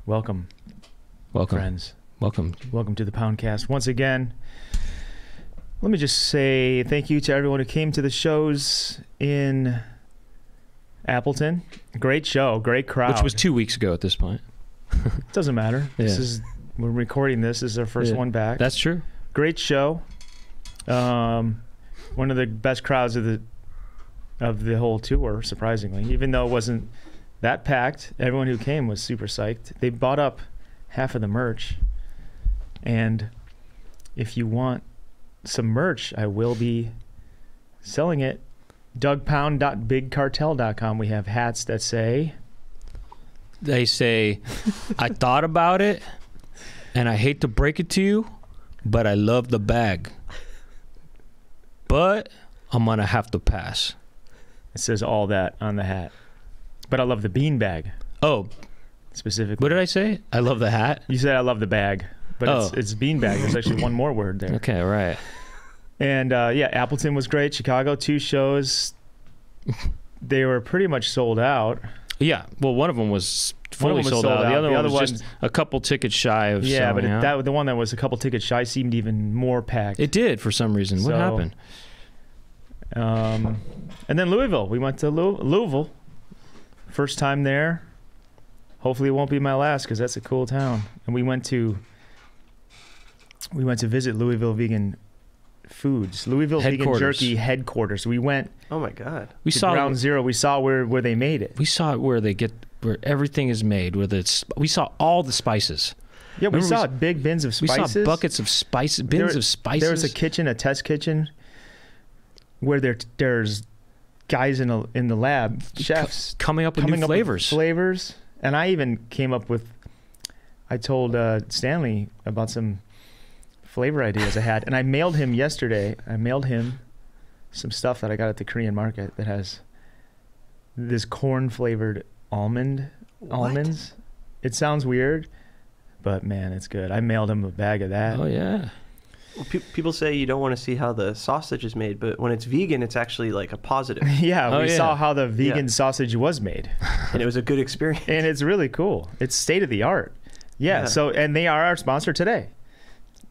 Welcome, friends. Welcome to the Poundcast once again. Let me just say thank you to everyone who came to the shows in Appleton. Great show, great crowd. Which was 2 weeks ago at this point. Doesn't matter. Yeah. We're recording this. This is our first one back. That's true. Great show. One of the best crowds of the whole tour, surprisingly. Even though it wasn't that packed, everyone who came was super psyched. They bought up half of the merch. And if you want some merch, I will be selling it. DougPound.BigCartel.com. We have hats that say... They say, I thought about it, and I hate to break it to you, but I love the bag. But I'm going to have to pass. It says all that on the hat. But I love the bean bag. Oh. Specifically. What did I say? I love the hat? You said I love the bag. But it's bean bag. There's actually one more word there. Okay, right. And yeah, Appleton was great. Chicago, 2 shows. They were pretty much sold out. Yeah, well, one of them was fully sold out. The other one was just a couple tickets shy of selling out. But the one that was a couple tickets shy seemed even more packed. It did for some reason. What happened? And then Louisville. We went to Louisville. First time there. Hopefully it won't be my last because that's a cool town. And we went to visit Louisville Vegan Foods, Louisville Vegan Jerky headquarters. We went. Oh my God! We saw Ground Zero. We saw where they made it. We saw it where everything is made. We saw all the spices. Yeah, we saw big bins of spices. We saw buckets of spices, bins of spices. There was a kitchen, a test kitchen, where there's guys in the lab, chefs coming up with new flavors. And I even came up with. I told Stanley about some flavor ideas I had, and I mailed him yesterday. I mailed him some stuff that I got at the Korean market that has this corn flavored almonds. It sounds weird, but man, it's good. I mailed him a bag of that. Oh yeah. Well, people say you don't want to see how the sausage is made, but when it's vegan, it's actually like a positive. Yeah, we saw how the vegan sausage was made, and it was a good experience. And it's really cool. It's state of the art. Yeah. So, and they are our sponsor today.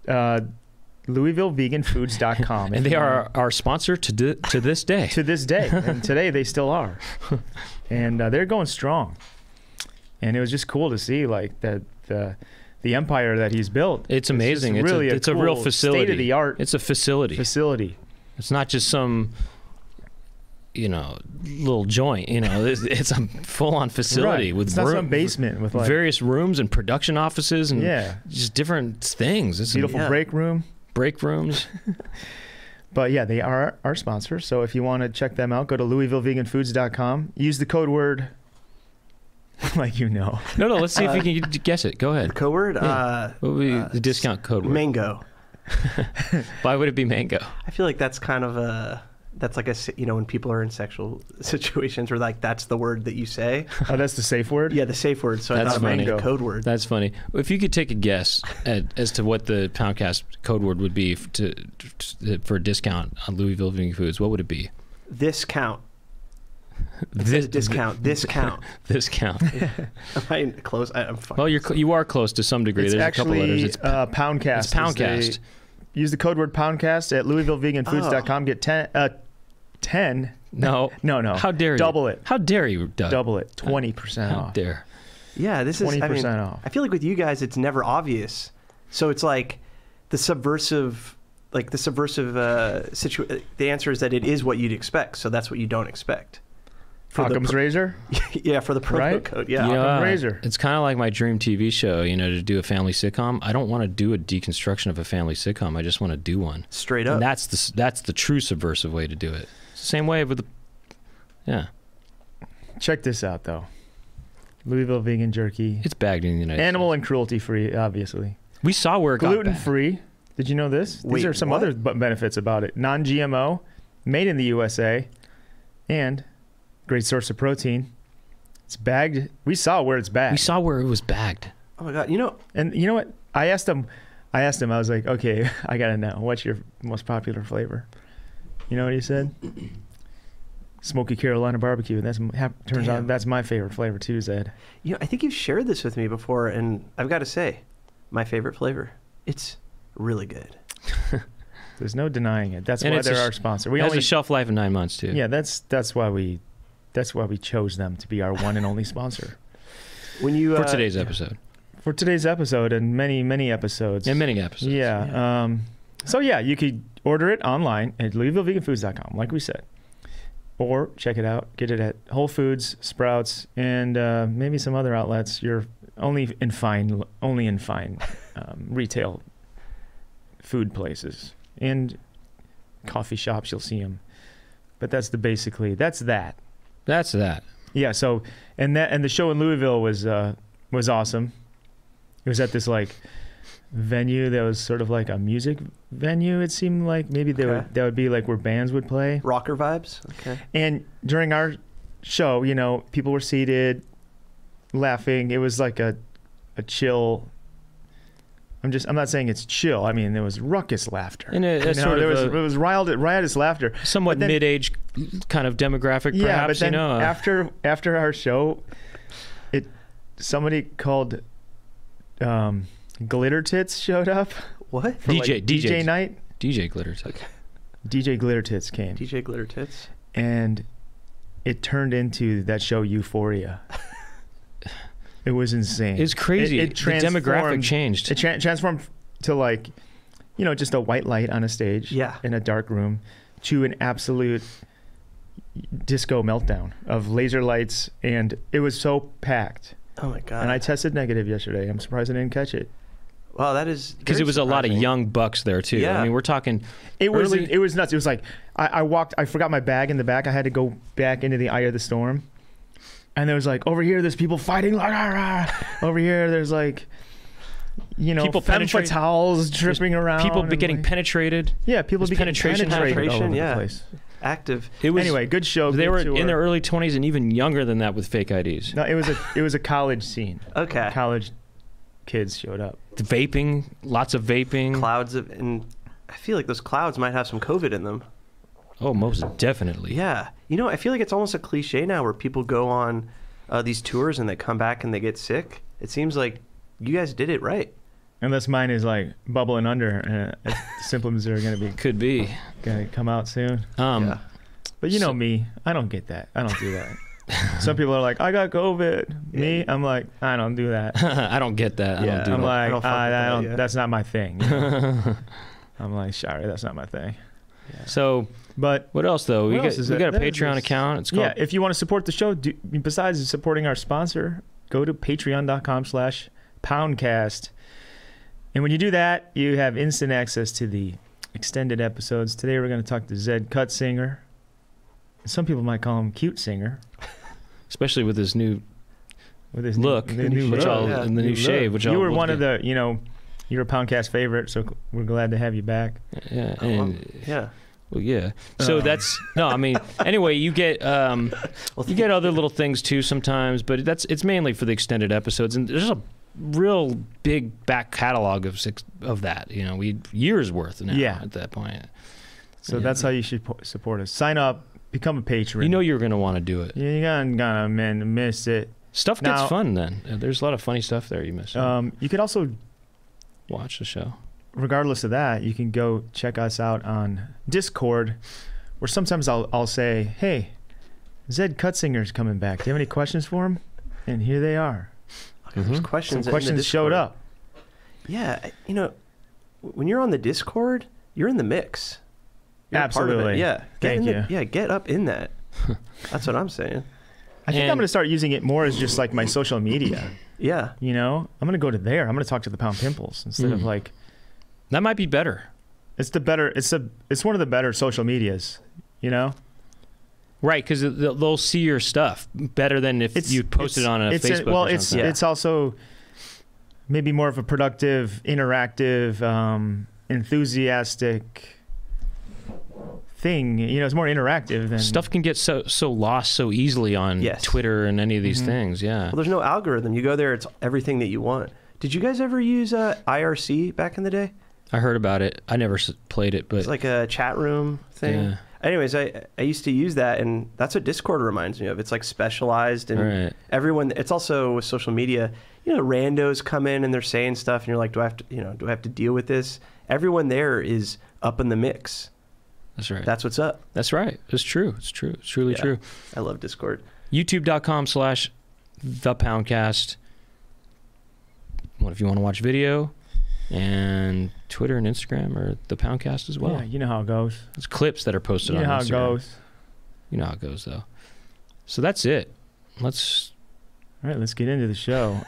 LouisvilleVeganFoods.com. And they are our sponsor to this day. To this day. And today they still are. And they're going strong. And it was just cool to see like the empire that he's built. It's amazing. It's really a real facility. State of the art. It's a facility. It's not just some little joint. It's a full-on facility with it's not some basement with like various rooms and production offices and just different things. It's beautiful break rooms. But yeah, they are our sponsor. So if you want to check them out, go to LouisvilleVeganFoods.com. Use the code word. Like No, let's see if you can guess it. Go ahead. The code word? Yeah. What would be the discount code word? Mango. Why would it be mango? I feel like that's kind of that's like when people are in sexual situations where like that's the word that you say. Oh, that's the safe word? Yeah, the safe word. So that's funny. Mango code word. That's funny. If you could take a guess as to what the Poundcast code word would be for a discount on Louisville Vegan Foods, what would it be? This count. Discount. Am I close? I'm fine. Well, you are close to some degree. There's actually, a couple letters. It's Poundcast. It's Poundcast. Use the code word Poundcast at LouisvilleVeganFoods.com. Get 10. No. How dare you? Double it. How dare you, Doug? Double it. 20% off. How dare. Yeah, this is 20% off. I feel like with you guys, it's never obvious. So it's like the subversive situation. The answer is that it is what you'd expect. So that's what you don't expect. Occam's razor? Yeah, for the promo code. Yeah, Occam's razor. It's kind of like my dream TV show, to do a family sitcom. I don't want to do a deconstruction of a family sitcom. I just want to do one. Straight up. And that's the true subversive way to do it. It's the same way with Check this out, though. Louisville Vegan Jerky. It's bagged in the United States. Animal and cruelty-free, obviously. We saw where it got bagged. Gluten-free. Did you know this? These are some other benefits about it. Non-GMO, made in the USA, and... great source of protein. It's bagged. We saw where it's bagged. We saw where it was bagged. Oh my God. And you know what? I asked him, I was like, okay, I got to know. What's your most popular flavor? You know what he said? Smoky Carolina barbecue. Turns out that's my favorite flavor too, Zed. You know, I think you've shared this with me before, and I've got to say, my favorite flavor. It's really good. There's no denying it. That's why they're our sponsor. It has a shelf life of 9 months too. Yeah, that's why we chose them to be our one and only sponsor. When you for today's episode. For today's episode and many episodes. And many episodes. Yeah. So yeah, you could order it online at LouisvilleVeganFoods.com, like we said, or check it out. Get it at Whole Foods, Sprouts, and maybe some other outlets. You're only in fine retail food places and coffee shops. You'll see them, but that's that. That's that. Yeah. So and the show in Louisville was awesome. It was at this like venue that was sort of like a music venue. It seemed like maybe that would be like where bands would play. Rocker vibes. Okay. And during our show, you know, people were seated, laughing. It was like a chill. I'm not saying it's chill. I mean, there was ruckus laughter. And it was riotous laughter. Somewhat mid-age kind of demographic, perhaps. Yeah, but then after our show, somebody called Glitter Tits showed up. What? DJ night. DJ Glitter Tits. Okay. DJ Glitter Tits came. DJ Glitter Tits. And it turned into that show Euphoria. It was insane. It's crazy. The demographic changed. It transformed to like, you know, just a white light on a stage in a dark room to an absolute disco meltdown of laser lights. And it was so packed. Oh, my God. And I tested negative yesterday. I'm surprised I didn't catch it. Wow, that is because it was a lot of young bucks there too. Yeah. I mean, we're talking. It was nuts. It was like I forgot my bag in the back. I had to go back into the eye of the storm, and there was like over here, there's people fighting. Over here, there's like, you know, people femme fatales dripping around. People getting penetrated. Yeah, people be penetration all over the place. Active. Anyway, good show. They were in their early 20s and even younger than that with fake IDs. No, it was a college scene. Okay. College kids showed up. Vaping, lots of vaping. And I feel like those clouds might have some COVID in them. Oh, most definitely. Yeah. You know, I feel like it's almost a cliche now where people go on these tours and they come back and they get sick. It seems like you guys did it right. Unless mine is like bubbling under, symptoms are going to be come out soon. Yeah. But you know me, I don't get that. I don't do that. Some people are like, I got COVID. Me, I'm like, I don't do that. I don't get that. I don't do that. I don't. That's not my thing. You know? I'm like, sorry, that's not my thing. Yeah. So, but what else though? We got a Patreon account. It's called. Yeah, if you want to support the show, besides supporting our sponsor, go to patreon.com/Poundcast. And when you do that, you have instant access to the extended episodes. Today we're going to talk to Zed Cutsinger. Some people might call him Cute Singer. Especially with his new look. The new shave. Which you were one of the, you know, you're a Poundcast favorite, so we're glad to have you back. Yeah. Yeah. Well, yeah. So that's no. I mean, anyway, you get other little things too sometimes, but it's mainly for the extended episodes, and there's a real big back catalog of that. You know, years worth now at that point. So that's how you should support us. Sign up, become a patron. You know you're going to want to do it. You're gonna miss it. Stuff gets fun then. There's a lot of funny stuff there you miss. You could also watch the show. Regardless of that, you can go check us out on Discord, where sometimes I'll say, hey, Zed Cutsinger's coming back. Do you have any questions for him? And here they are. There's questions. Some questions showed up. Yeah, you know, when you're on the Discord, you're in the mix. You're Absolutely. Part of it. Yeah. Thank you. Yeah, get up in that. That's what I'm saying. I think I'm going to start using it more as just like my social media. Yeah. You know, I'm going to go to there. I'm going to talk to the Pound Pimples instead of like. That might be better. It's one of the better social medias, you know? Right, because they'll see your stuff better than if you post it on a Facebook or something. It's also maybe more of a productive, interactive, enthusiastic thing. You know, it's more interactive than stuff can get so lost so easily on Twitter and any of these things. Yeah. Well, there's no algorithm. You go there, it's everything that you want. Did you guys ever use IRC back in the day? I heard about it. I never played it, but it's like a chat room thing. anyways, I used to use that, and that's what Discord reminds me of. It's like specialized, and everyone. It's also with social media. Randos come in and they're saying stuff, and you're like, do I have to deal with this? Everyone there is up in the mix. That's right. That's what's up. That's right. It's true. It's true. It's truly true. I love Discord. YouTube.com/thepoundcast. What if you want to watch video? And Twitter and Instagram are the Poundcast as well. Yeah, you know how it goes. There's clips that are posted on Instagram. You know how it goes. You know how it goes, though. So that's it. All right, let's get into the show.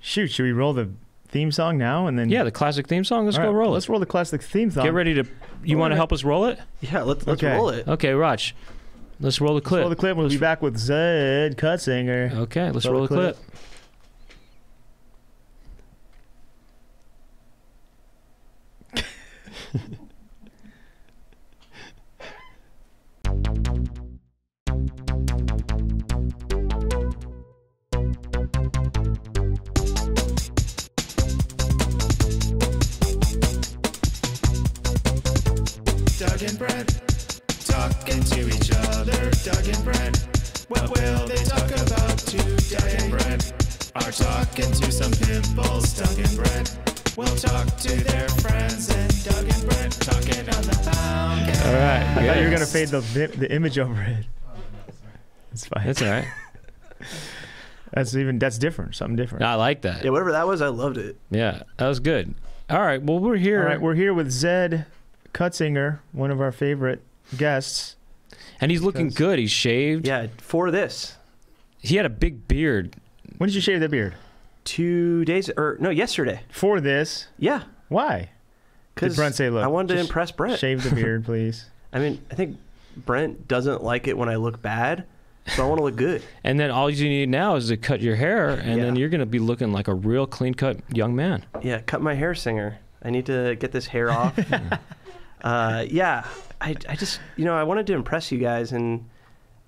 Shoot, should we roll the theme song now and then? Yeah, the classic theme song. Let's go roll it. Let's roll the classic theme song. Get ready to. You want to help us roll it? Yeah, let's roll it. Okay, Raj. Let's roll the clip. Let's roll the clip. We'll be back with Zed Cutsinger. Okay, let's roll the clip. Doug and Brent talking to each other. Doug and Brent, what will they talk about today? Doug and Brent are talking to some pimples. Doug and Brent will talk to their friends, and Doug and Brent talking on the Poundcast. All right, I thought you were gonna fade the image over it. It's fine. That's all right. That's different. Something different. I like that. Yeah, whatever that was, I loved it. Yeah, that was good. All right, well, we're here. All right, we're here with Zed Cutsinger, one of our favorite guests. And he's looking good. He's shaved. Yeah, for this. He had a big beard. When did you shave that beard? 2 days, yesterday. For this? Yeah. Why? Did Brent say, look, I wanted to impress Brent. Shave the beard, please. I mean, I think Brent doesn't like it when I look bad, so I want to look good. And then all you need now is to cut your hair, and then you're going to be looking like a real clean-cut young man. Yeah, cut my hair, singer. I need to get this hair off. I just, I wanted to impress you guys, and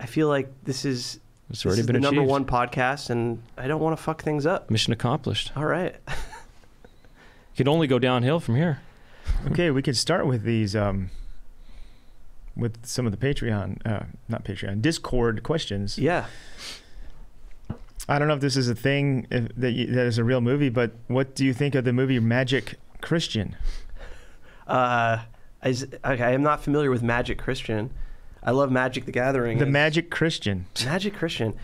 I feel like this is the number one podcast, and I don't want to fuck things up. Mission accomplished. All right. You can only go downhill from here. Okay, we could start with these, with some of the Discord questions. Yeah. I don't know if this is a thing that is a real movie, but what do you think of the movie Magic Christian? I am not familiar with Magic Christian. I love Magic the Gathering. The Magic Christian. Magic Christian.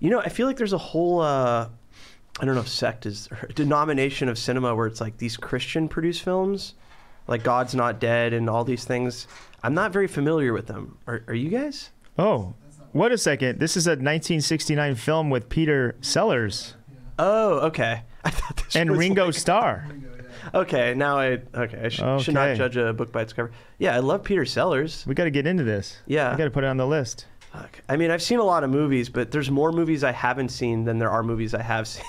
I feel like there's a whole, I don't know if sect is, or denomination of cinema where it's like these Christian produced films, like God's Not Dead and all these things. I'm not very familiar with them. Are you guys? Oh, wait a second. This is a 1969 film with Peter Sellers. Oh, okay. I thought this and was Ringo Starr. Okay, now I should not judge a book by its cover. Yeah, I love Peter Sellers. We got to get into this. Yeah. We got to put it on the list. Fuck. I mean, I've seen a lot of movies, but there's more movies I haven't seen than there are movies I have seen.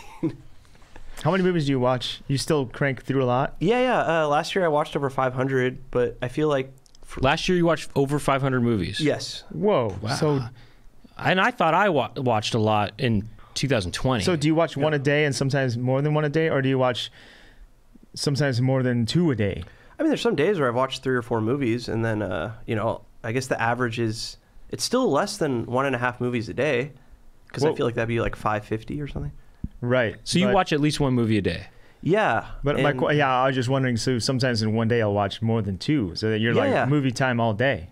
How many movies do you watch? You still crank through a lot? Yeah. Last year I watched over 500, but I feel like... Last year you watched over 500 movies? Yes. Whoa. Wow. So, and I thought I watched a lot in 2020. So do you watch one a day and sometimes more than one a day, or do you watch sometimes more than two a day? I mean, there's some days where I've watched 3 or 4 movies, and then, I guess the average is... It's still less than 1.5 movies a day, because I feel like that'd be like 550 or something. Right. So you watch at least one movie a day? Yeah. But I was just wondering, so sometimes in one day I'll watch more than 2, so that you're like movie time all day.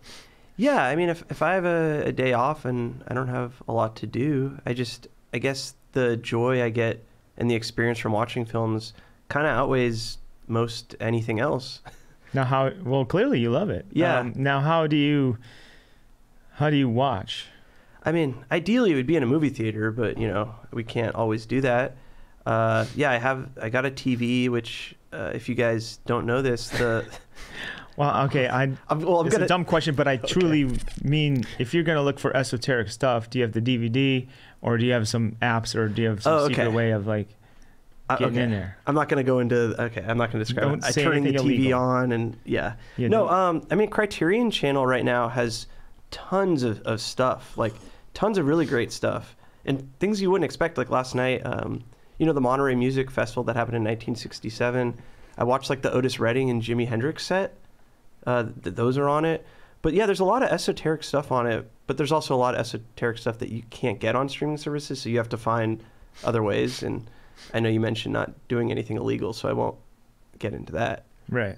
Yeah, I mean, if I have a day off and I don't have a lot to do, I guess the joy I get and the experience from watching films kind of outweighs most anything else. Now, clearly you love it. Yeah. Now, how do you watch? I mean, ideally it would be in a movie theater, but we can't always do that. I got a TV, which if you guys don't know this, Well, okay, it's a dumb question, but I truly mean, if you're gonna look for esoteric stuff, do you have the DVD, or do you have some apps, or do you have some secret way of like getting in there? I'm not gonna go into. Okay, I'm not gonna describe it. Turning the TV illegal on and I mean, Criterion Channel right now has tons of stuff, like tons of really great stuff and things you wouldn't expect. Like last night, the Monterey Music Festival that happened in 1967. I watched like the Otis Redding and Jimi Hendrix set. Those are on it. But yeah, there's a lot of esoteric stuff on it, but there's also a lot of esoteric stuff that you can't get on streaming services, so you have to find other ways. And I know you mentioned not doing anything illegal, so I won't get into that. Right.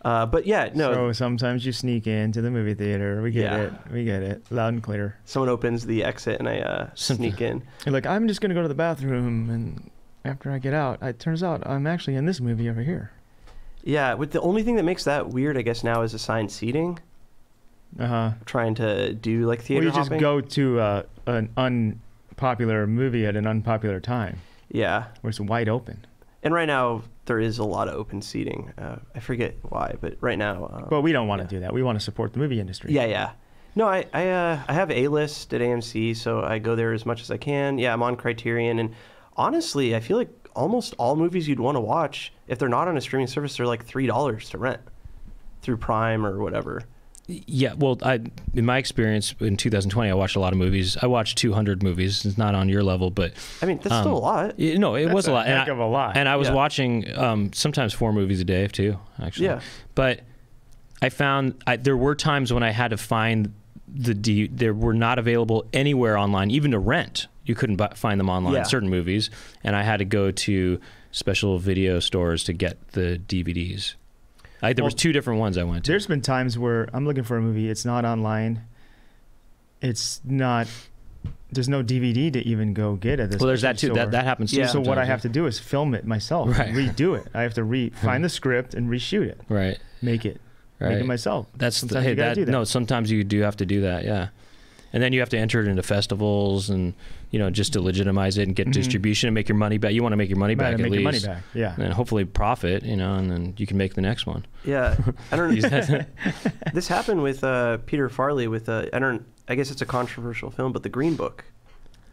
But yeah, no. So sometimes you sneak into the movie theater. We get it. We get it. Loud and clear. Someone opens the exit and I sneak in. You're like, I'm just going to go to the bathroom, and after I get out, it turns out I'm actually in this movie over here. Yeah, but the only thing that makes that weird, I guess, now is assigned seating. Trying to do like theater hopping. Well, you just go to an unpopular movie at an unpopular time. Yeah. Where it's wide open. And right now, there is a lot of open seating. I forget why, but right now... But we don't want to do that. We want to support the movie industry. Yeah. No, I have A-List at AMC, so I go there as much as I can. Yeah, I'm on Criterion, and honestly, I feel like almost all movies you'd want to watch, if they're not on a streaming service, they're like $3 to rent through Prime or whatever. Yeah, well, in my experience in 2020, I watched a lot of movies. I watched 200 movies. It's not on your level, but I mean, that's still a lot. No, it was a lot. Heck of a lot. And I was watching sometimes 4 movies a day too, actually. Yeah. But I found there were times when I had to find they were not available anywhere online, even to rent. You couldn't find them online, certain movies, and I had to go to special video stores to get the DVDs. There was 2 different ones I went to. There's been times where I'm looking for a movie, it's not online. There's no DVD to even go get at this. Well, there's that too. That happens too. Yeah. So what I have to do is film it myself, and redo it. I have to find the script and reshoot it. Right. Make it myself. Sometimes you gotta do that. No, sometimes you do have to do that. Yeah. And then you have to enter it into festivals and, just to legitimize it and get distribution and make your money back. You want to make your money back at least. Make your money back, yeah. And hopefully profit, and then you can make the next one. Yeah. I don't know. This happened with Peter Farley with, I guess it's a controversial film, but The Green Book.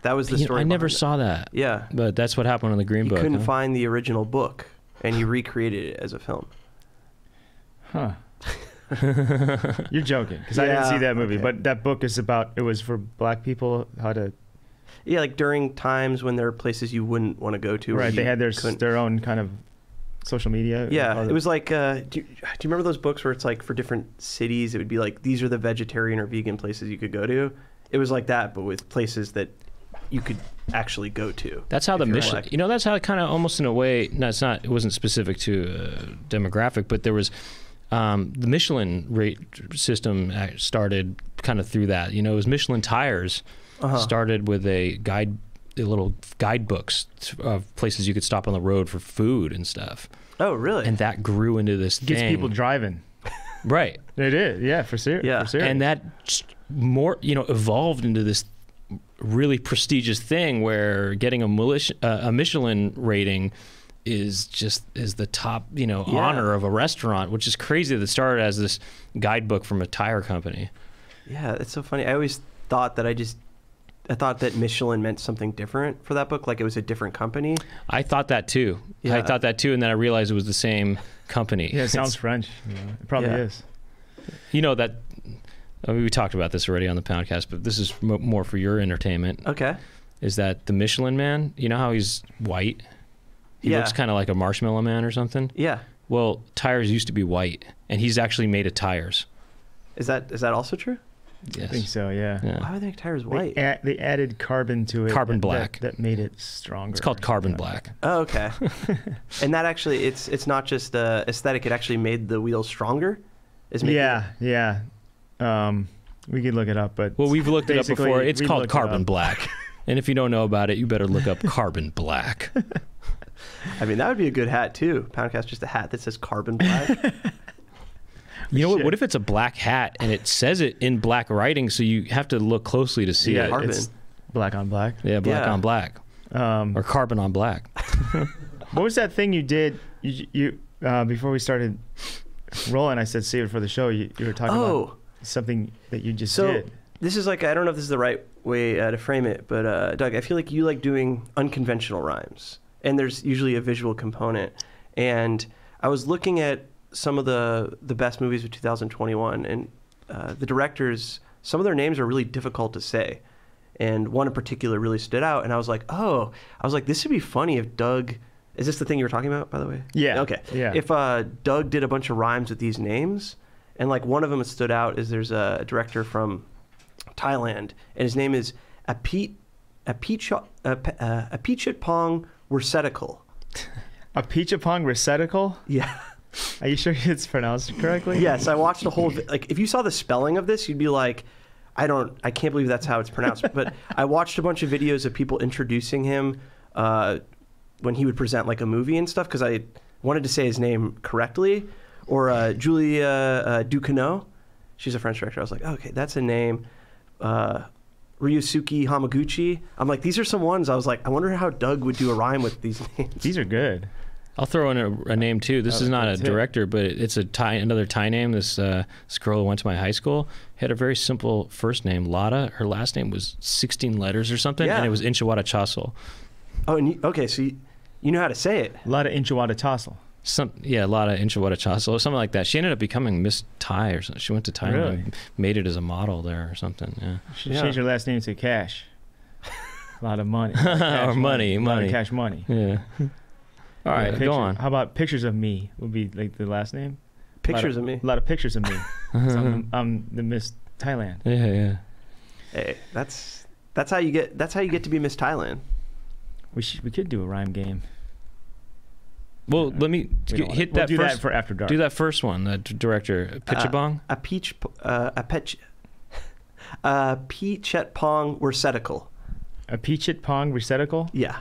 That was the story. I never saw that. Yeah. But that's what happened on The Green Book. He couldn't find the original book, and he recreated it as a film. Huh. You're joking, because I didn't see that movie, but that book is it was for black people, how to... Yeah, like during times when there are places you wouldn't want to go to. Right, they had their own kind of social media. Yeah, it was like, do you remember those books where it's like for different cities, it would be like, these are the vegetarian or vegan places you could go to? It was like that, but with places that you could actually go to. That's how the Michelin, that's how it kind of almost in a way, no, it wasn't specific to a demographic, but there was... the Michelin rate system started kind of through that. It was Michelin tires started with little guidebooks of places you could stop on the road for food and stuff. Oh, really? And that grew into this thing. Gets people driving. Right. It did, yeah, for serious. Yeah. For serious. And that more, evolved into this really prestigious thing where getting a Michelin rating is the top, honor of a restaurant, which is crazy that it started as this guidebook from a tire company. Yeah, it's so funny. I always thought that I thought that Michelin meant something different for that book, like it was a different company. I thought that too. Yeah. I thought that too, and then I realized it was the same company. Yeah, it sounds French. It probably is. We talked about this already on the Poundcast, but this is more for your entertainment. Okay. Is that the Michelin Man? You know how he's white? He looks kind of like a Marshmallow Man or something. Yeah. Well, tires used to be white, and he's actually made of tires. Is that also true? Yes. I think so, yeah. Why would they make tires white? They added carbon to it. Carbon black. That made it stronger. It's called carbon black. Oh, okay. And that actually, it's not just aesthetic. It actually made the wheels stronger? Yeah. We could look it up, but... Well, we've looked it up before. It's called carbon black. And if you don't know about it, you better look up carbon black. I mean, that would be a good hat, too. Poundcast, just a hat that says carbon black. You know what if it's a black hat and it says it in black writing, so you have to look closely to see it? Carbon. It's black on black. Yeah, black on black. Or carbon on black. What was that thing you did you before we started rolling? I said save it for the show. You were talking about something that you just did. This is like, I don't know if this is the right way to frame it, but Doug, I feel like you like doing unconventional rhymes. And there's usually a visual component. And I was looking at some of the best movies of 2021, and the directors, some of their names are really difficult to say. And one in particular really stood out, and I was like, this would be funny if Doug... Is this the thing you were talking about, by the way? Yeah. Okay. Yeah. If Doug did a bunch of rhymes with these names, And like one of them that stood out is there's a director from Thailand, and his name is Apichatpong Receptacle. Apichatpong Receptacle? Yeah. Are you sure it's pronounced correctly? Yes, I watched the whole. Like, if you saw the spelling of this, you'd be like, I can't believe that's how it's pronounced. But I watched a bunch of videos of people introducing him when he would present like a movie and stuff, because I wanted to say his name correctly. Or Julia Ducournau, she's a French director. I was like, okay, that's a name. Ryusuke Hamaguchi. I'm like, these are some ones. I was like, I wonder how Doug would do a rhyme with these names. These are good. I'll throw in a name too. This is not a director, but it's another Thai name. This girl who went to my high school had a very simple first name, Lada. Her last name was 16 letters or something, and it was Inchawada Chasel. Oh, and okay, so you know how to say it. Lada Inchawada Chasel. A lot of Inchawada Chasel or something like that. She ended up becoming Miss Thai or something. She went to Thailand and made it as a model there or something. Yeah. She changed her last name to Cash. A lot of money. Or money. A lot of cash money. Yeah. All right, go on. How about Pictures of Me would be like the last name? Pictures of Me. A lot of pictures of me. So I'm the Miss Thailand. Yeah. Hey, that's how you get to be Miss Thailand. We could do a rhyme game. Well, let me hit that. We'll do that for After Dark. Do that first one, the director, Pichabong? Apichatpong Receptacle. Apichatpong Receptacle? Yeah.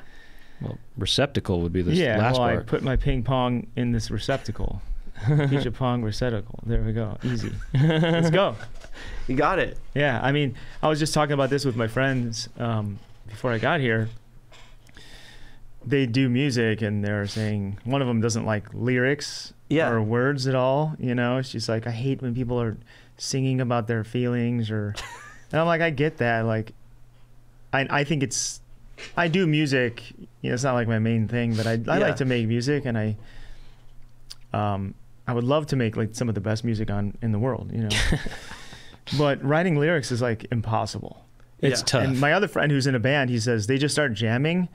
Well, receptacle would be the last part. I put my ping pong in this receptacle. Apichatpong Receptacle. There we go. Easy. Let's go. You got it. Yeah, I mean, I was just talking about this with my friends before I got here. They do music, and they're saying one of them doesn't like lyrics or words at all. You know, she's like, I hate when people are singing about their feelings, and I'm like, I get that. Like, I think I do music. You know, it's not like my main thing, but I like to make music, and I would love to make like some of the best music in the world. You know, but writing lyrics is like impossible. It's tough. And my other friend who's in a band, he says they just start jamming.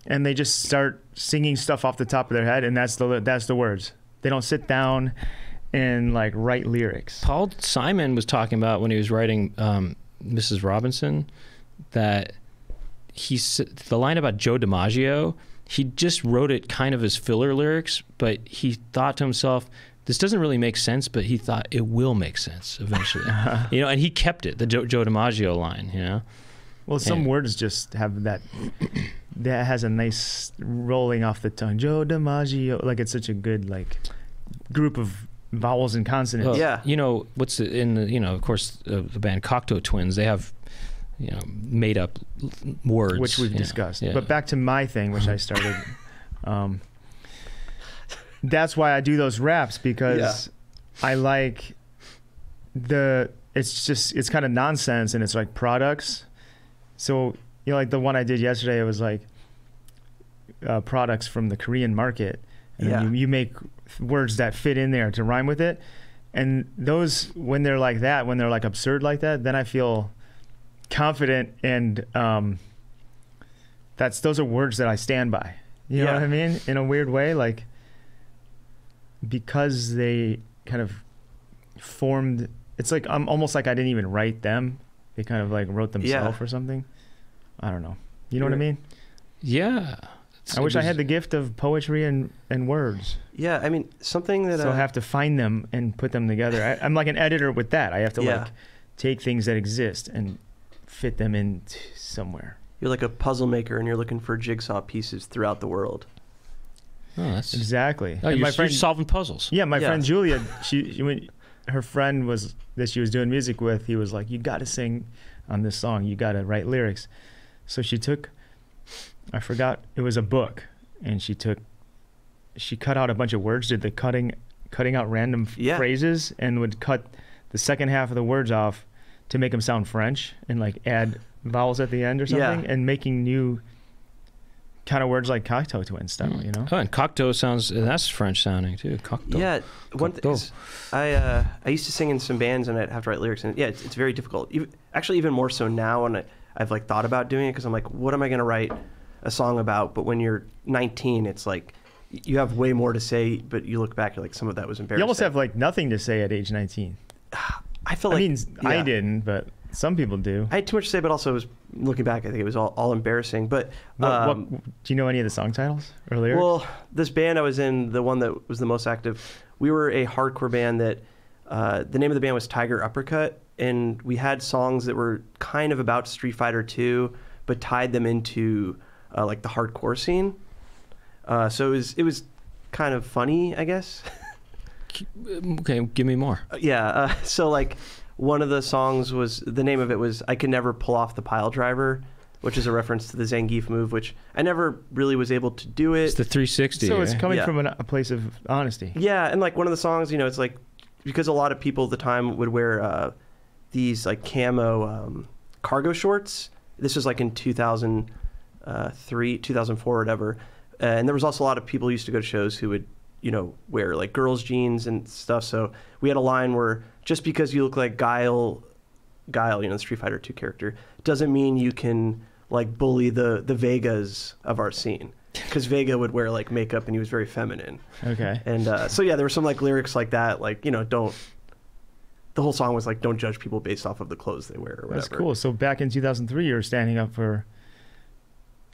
And they just start singing stuff off the top of their head, and that's the words. They don't sit down and like write lyrics. Paul Simon was talking about when he was writing Mrs. Robinson that the line about Joe DiMaggio, he just wrote it kind of as filler lyrics, but he thought to himself, this doesn't really make sense, but he thought it will make sense eventually. You know, and he kept it, the Joe DiMaggio line, you know. Well, some words just have that has a nice rolling off the tongue. Joe DiMaggio, like it's such a good like group of vowels and consonants. Well, you know, of course, the band Cocteau Twins, they have, you know, made up words. Which we've discussed. Yeah. But back to my thing, which I started. That's why I do those raps, because I like it's kind of nonsense, and it's like products. So, you know, like the one I did yesterday, it was like products from the Korean market. And you make words that fit in there to rhyme with it. And those, when they're like that, when they're like absurd like that, then I feel confident, and those are words that I stand by. You know what I mean? In a weird way, like, because they kind of formed, it's like almost like I didn't even write them. They kind of like wrote themselves or something. I don't know. You know what I mean? Yeah. I wish I had the gift of poetry and words. Yeah, I mean, something that... So I have to find them and put them together. I'm like an editor with that. I have to like take things that exist and fit them in somewhere. You're like a puzzle maker, and you're looking for jigsaw pieces throughout the world. Oh, that's... Exactly. Oh, you're solving puzzles. Yeah, my friend Julia, her friend that she was doing music with, he was like, you got to sing on this song. You got to write lyrics. So she took, I forgot, it was a book, and she cut out a bunch of words, did the cutting out random phrases, and would cut the second half of the words off to make them sound French, and like add vowels at the end or something, and making new kind of words like Cocteau Twins style, you know? Oh, and Cocteau that's French sounding too. Cocteau. Yeah, one thing is, I used to sing in some bands, and I'd have to write lyrics, and it's very difficult. Actually, even more so now, when I've thought about doing it, because I'm like, what am I going to write a song about? But when you're 19, it's like you have way more to say, but you look back, you're like, some of that was embarrassing. You almost have like nothing to say at age 19. I feel like... I didn't, but some people do. I had too much to say, but also was looking back, I think it was all embarrassing. But do you know any of the song titles or lyrics? Well, this band I was in, the one that was the most active, we were a hardcore band that the name of the band was Tiger Uppercut, and we had songs that were kind of about Street Fighter 2, but tied them into like the hardcore scene. So it was kind of funny, I guess. Okay, give me more. So like one of the songs was, the name of it was I Can Never Pull Off the Pile Driver, which is a reference to the Zangief move, which I never really was able to do it. It's the 360. So it's coming from a place of honesty. Yeah, and like one of the songs, it's like, because a lot of people at the time would wear these like camo cargo shorts. This was like in 2003, 2004, or whatever. And there was also a lot of people who used to go to shows who would, wear like girls' jeans and stuff. So we had a line where just because you look like Guile, the Street Fighter 2 character, doesn't mean you can like bully the Vegas of our scene. Because Vega would wear like makeup and he was very feminine. Okay. And so yeah, there were some like lyrics like that, like, don't. The whole song was like, don't judge people based off of the clothes they wear or whatever. That's cool. So back in 2003, you were standing up for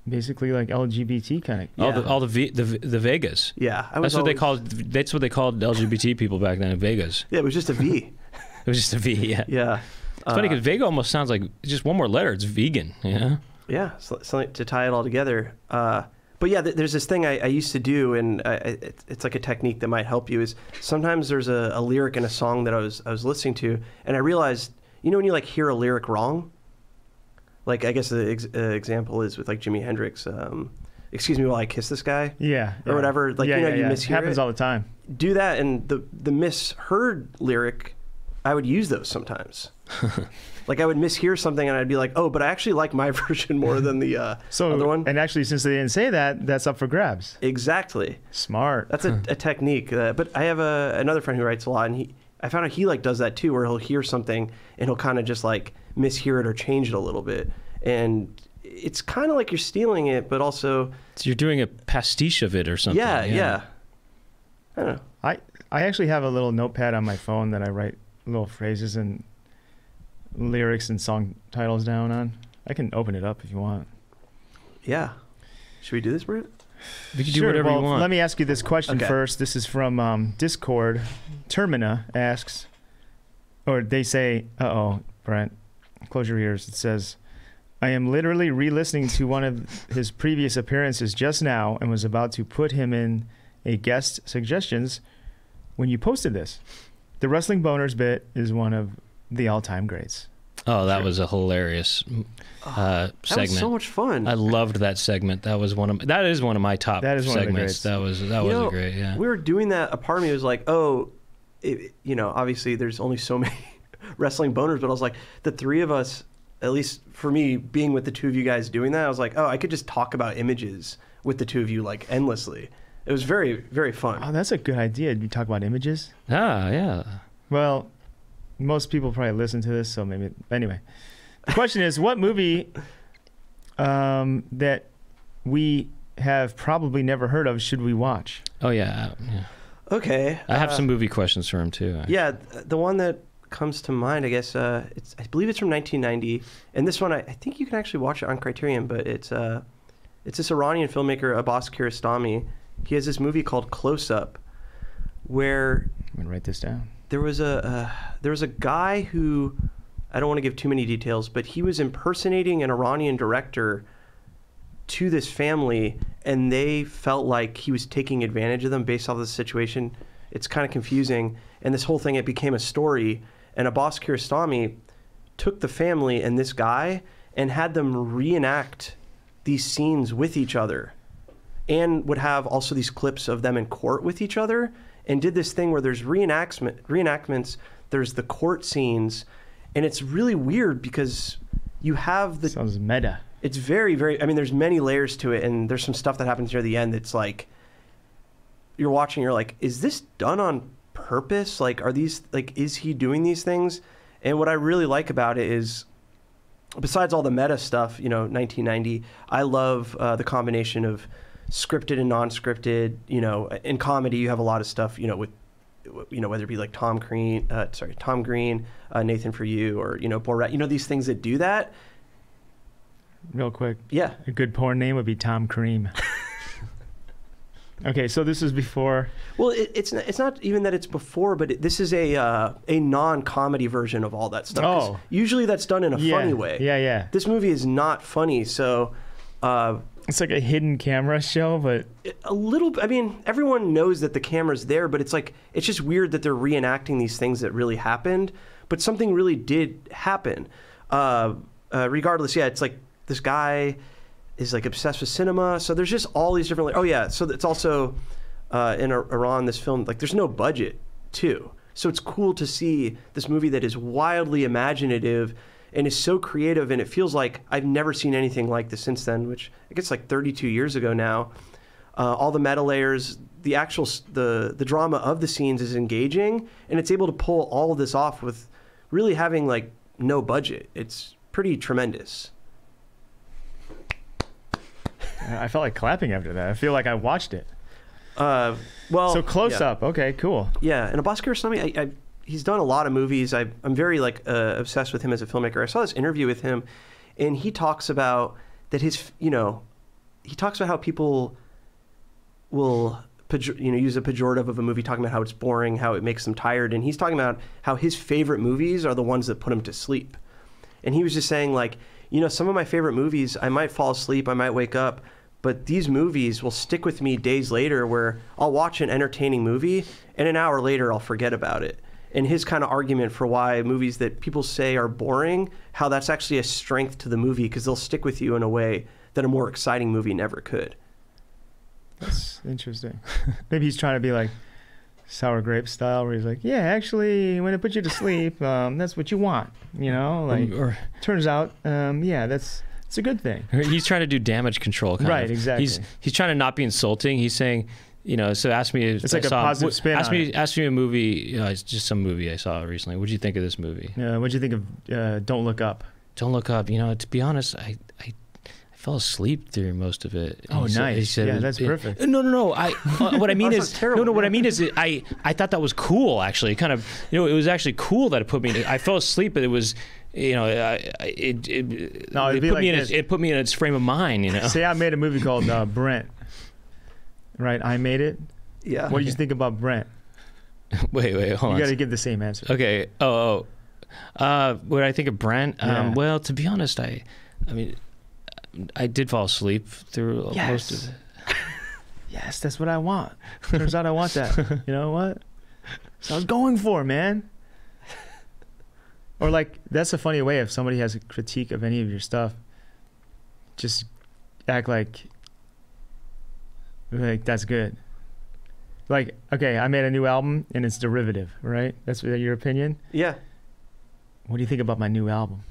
basically like LGBT kind of. Yeah. All the Vegas. Yeah, That's what they called LGBT people back then. Vegas. Yeah, it was just a V. It was just a V. Yeah. Yeah. It's funny because Vega almost sounds like just one more letter. It's vegan. Yeah. Yeah. Something to tie it all together. But yeah, there's this thing I used to do, and it's like a technique that might help you. Is sometimes there's a lyric in a song that I was listening to, and I realized, when you like hear a lyric wrong. Like I guess the example is with like Jimi Hendrix. Excuse me while I kiss this guy. Yeah. Or whatever. Like you mishear it. Happens all the time. Do that, and the misheard lyric, I would use those sometimes. Like I would mishear something and I'd be like, oh, but I actually like my version more than the other one. And actually, since they didn't say that, that's up for grabs. Exactly. Smart. That's a technique. But I have another friend who writes a lot, and I found out he like does that too, where he'll hear something and he'll kind of just like mishear it or change it a little bit. And it's kind of like you're stealing it, but also... So you're doing a pastiche of it or something. Yeah. I don't know. I actually have a little notepad on my phone that I write little phrases and lyrics and song titles down on. I can open it up if you want. Yeah. Should we do this, Brent? We can do whatever you want. Let me ask you this question first. This is from Discord. Termina asks, or they say, Brent, close your ears. It says, I am literally re-listening to one of his previous appearances just now and was about to put him in a guest suggestions when you posted this. The Wrestling Boners bit is one of the all-time greats. Oh, that was a hilarious segment. That was so much fun. I loved that segment. That is one of my top segments. That was great. Yeah. We were doing that. A part of me was like, obviously there's only so many Wrestling Boners, but I was like, the three of us, at least for me, being with the two of you guys doing that, I was like, I could just talk about images with the two of you like endlessly. It was very, very fun. Oh, that's a good idea. You talk about images? Ah, yeah. Well, most people probably listen to this, so maybe... Anyway. The question is, what movie that we have probably never heard of should we watch? Oh, yeah. Okay. I have some movie questions for him, too. Actually. Yeah, the one that comes to mind, I guess, I believe it's from 1990. And this one, I think you can actually watch it on Criterion, but it's this Iranian filmmaker, Abbas Kiarostami. He has this movie called Close Up, where... I'm going to write this down. There was a guy who, I don't want to give too many details, but he was impersonating an Iranian director to this family, and they felt like he was taking advantage of them based off of the situation. It's kind of confusing, and this whole thing, it became a story, and Abbas Kiarostami took the family and this guy and had them reenact these scenes with each other, and would have also these clips of them in court with each other, and did this thing where there's reenactments, there's the court scenes, and it's really weird because you have the... Sounds meta. It's very, very... I mean, there's many layers to it, and there's some stuff that happens near the end that's like... You're watching, you're like, is this done on purpose? Like, are these... Like, is he doing these things? And what I really like about it is, besides all the meta stuff, 1990, I love the combination of scripted and non-scripted. You know, in comedy, you have a lot of stuff, you know, with, you know, whether it be like Tom Green, Nathan For You, or, you know, Borat, you know, these things that do that. Real quick. Yeah. A good porn name would be Tom Cream. Okay, so this is before. Well, it's not even that it's before, but this is a non-comedy version of all that stuff. Oh. Usually that's done in a funny way. Yeah, yeah. This movie is not funny, so... it's like a hidden camera show, but... A little... I mean, everyone knows that the camera's there, but it's like... It's just weird that they're reenacting these things that really happened, but something really did happen. Regardless, yeah, it's like this guy is like obsessed with cinema, so there's just all these different... Oh yeah, so it's also in Iran, this film, like there's no budget too, so it's cool to see this movie that is wildly imaginative and is so creative, and it feels like I've never seen anything like this since then, which I guess like 32 years ago now. All the meta layers, the actual the drama of the scenes is engaging, and it's able to pull all of this off with really having like no budget. It's pretty tremendous. I felt like clapping after that. I feel like I watched it. Well, so close up. Okay, cool. Yeah, and Abbas Kiarostami, he's done a lot of movies. I'm very like obsessed with him as a filmmaker. I saw this interview with him, and he talks about that he talks about how people will use a pejorative of a movie, talking about how it's boring, how it makes them tired, and he's talking about how his favorite movies are the ones that put him to sleep. And he was just saying, like, you know, some of my favorite movies, I might fall asleep, I might wake up, but these movies will stick with me days later, where I'll watch an entertaining movie and an hour later I'll forget about it. And his kind of argument for why movies that people say are boring, how that's actually a strength to the movie, because they'll stick with you in a way that a more exciting movie never could. That's interesting. Maybe he's trying to be like Sour Grape style, where he's like, yeah, actually, when it puts you to sleep, that's what you want, you know? Like, turns out, yeah, it's a good thing. He's trying to do damage control, kind right, of. Exactly. He's trying to not be insulting. He's saying, you know, so ask me. It's like a positive spin. Ask me a movie. It's just some movie I saw recently. What did you think of this movie? What did you think of Don't Look Up? Don't Look Up. You know, to be honest, I fell asleep during most of it. Oh, nice. He said, yeah, that's perfect. No. What I mean is, what I mean is, I thought that was cool. Actually, kind of, you know, it was actually cool that it put me. I fell asleep, but it was, you know, it put me in its frame of mind. You know. Say I made a movie called Brent. Right, I made it. Yeah. What did you think about Brent? Wait, hold on. You got to give the same answer. Okay. What did I think of Brent? Yeah. Well, to be honest, I mean, I did fall asleep through most of it. Yes, that's what I want. Turns out I want that. You know what? So I was going for, man. Or like, that's a funny way if somebody has a critique of any of your stuff, just act like that's good. Like, okay, I made a new album and it's derivative, right? That's your opinion? Yeah. What do you think about my new album?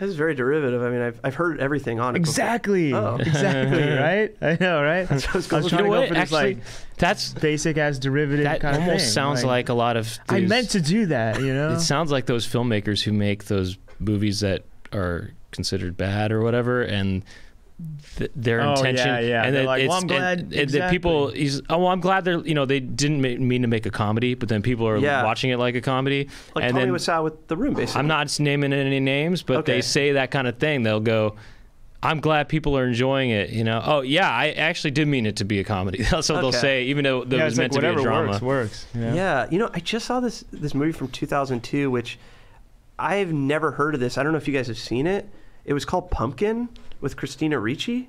It's very derivative. I mean, I've heard everything on it. Exactly. Oh. Exactly, right? I know, right? I was trying to go for this, like, that's basic as derivative kind of thing. That almost sounds like a lot of... I meant to do that, you know? It sounds like those filmmakers who make those movies that are considered bad or whatever, and their intention, and they're like, well, I'm glad that people. I'm glad they didn't mean to make a comedy, but then people are watching it like a comedy. Like and Tommy then Wiseau with The Room, basically. I'm not naming any names, but they say that kind of thing. They'll go, "I'm glad people are enjoying it." You know, oh yeah, I actually did mean it to be a comedy. That's what they'll say, even though it was meant to be a drama. Works. Yeah, you know, I just saw this movie from 2002, which I've never heard of this. I don't know if you guys have seen it. It was called Pumpkin with Christina Ricci.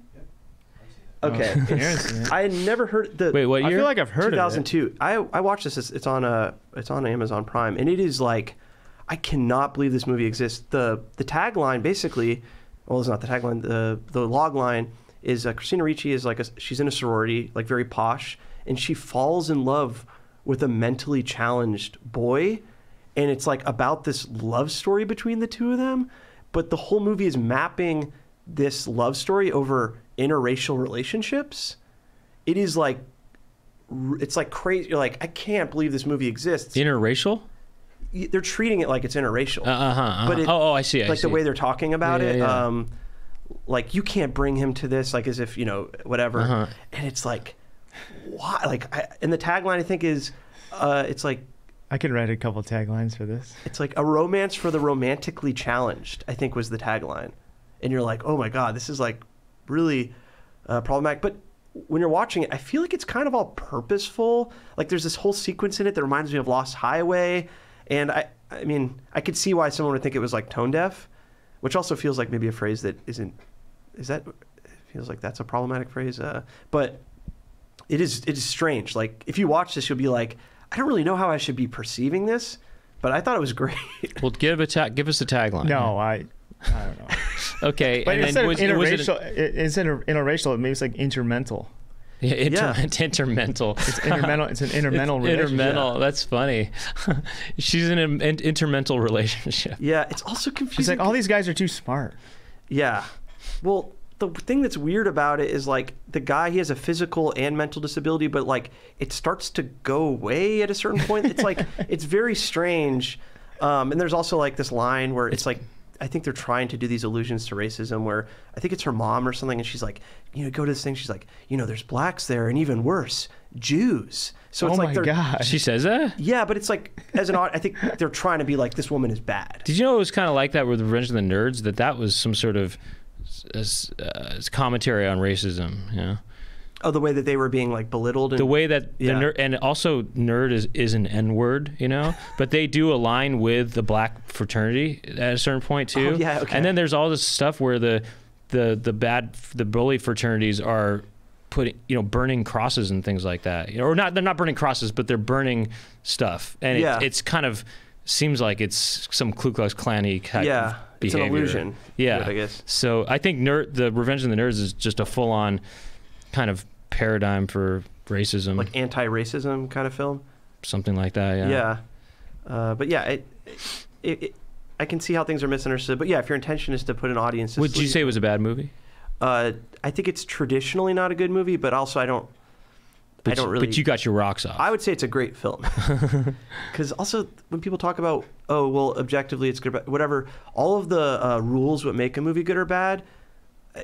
Okay, I had never heard the. Wait, what year? I feel like I've heard 2002. of it. I watched this. It's on Amazon Prime, and it is like, I cannot believe this movie exists. The tagline basically, well, it's not the tagline. The log line is Christina Ricci is like she's in a sorority, like very posh, and she falls in love with a mentally challenged boy, and it's like about this love story between the two of them, but the whole movie is mapping this love story over interracial relationships. It is like, it's like crazy. You're like, I can't believe this movie exists. Interracial? They're treating it like it's interracial. But it, I see. Like the way they're talking about it. Yeah. like, you can't bring him to this, like, as if, you know, whatever. And it's like, why? Like, and the tagline, I think, is, it's like, I could write a couple taglines for this. It's like a romance for the romantically challenged, I think was the tagline. And you're like, oh my God, this is like really problematic. But when you're watching it, I feel like it's kind of all purposeful. Like there's this whole sequence in it that reminds me of Lost Highway. And I mean, I could see why someone would think it was like tone deaf, which also feels like maybe a phrase that isn't, it feels like that's a problematic phrase. But it is strange. Like if you watch this, you'll be like, I don't really know how I should be perceiving this, but I thought it was great. Well, give us a tagline. No, I don't know. Okay, but and instead then of interracial, maybe it's like intermental. Yeah, intermental. It's intermental. It's an intermental relationship. Intermental. That's funny. She's in an intermental relationship. Yeah, it's also confusing. It's like all these guys are too smart. Yeah. Well, the thing that's weird about it is like the guy, he has a physical and mental disability, but like it starts to go away at a certain point. It's like, it's very strange. And there's also like this line where it's like, I think they're trying to do these allusions to racism where I think it's her mom or something. And she's like, you know, go to this thing. She's like, you know, there's blacks there and even worse, Jews. So it's like, God. She says that? Yeah, but it's like, I think they're trying to be like, this woman is bad. Did you know it was kind of like that with Revenge of the Nerds, that was some sort of commentary on racism, you know? Oh, the way that they were being like belittled. The way that the nerd, and also nerd is an N-word, you know? But they do align with the black fraternity at a certain point too. Oh, yeah, okay. And then there's all this stuff where the bully fraternities are burning crosses and things like that. You know, or not, they're not burning crosses, but they're burning stuff. And it's kind of seems like it's some Ku Klux Klan-y kind of behavior. It's an illusion. Yeah. I guess. So I think the Revenge of the Nerds is just a full-on kind of paradigm for racism, like anti-racism kind of film, something like that. Yeah. But yeah, I can see how things are misunderstood. But yeah, if your intention is to put an audience, would you say it was a bad movie? I think it's traditionally not a good movie, but also I don't really. But you got your rocks off. I would say it's a great film. Because also when people talk about, oh well, objectively it's good, whatever. All of the rules what make a movie good or bad.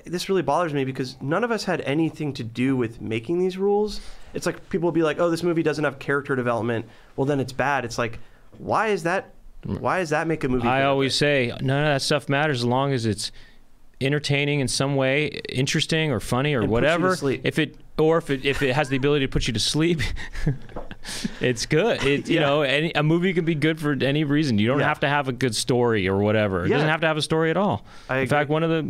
This really bothers me because none of us had anything to do with making these rules. It's like people will be like, oh, this movie doesn't have character development. Well, then it's bad. It's like, why is that? Why does that make a movie? I always say none of that stuff matters as long as it's entertaining in some way, interesting or funny or whatever. If it has the ability to put you to sleep, it's good. You know, a movie can be good for any reason. You don't have to have a good story or whatever. It doesn't have to have a story at all. In fact, one of the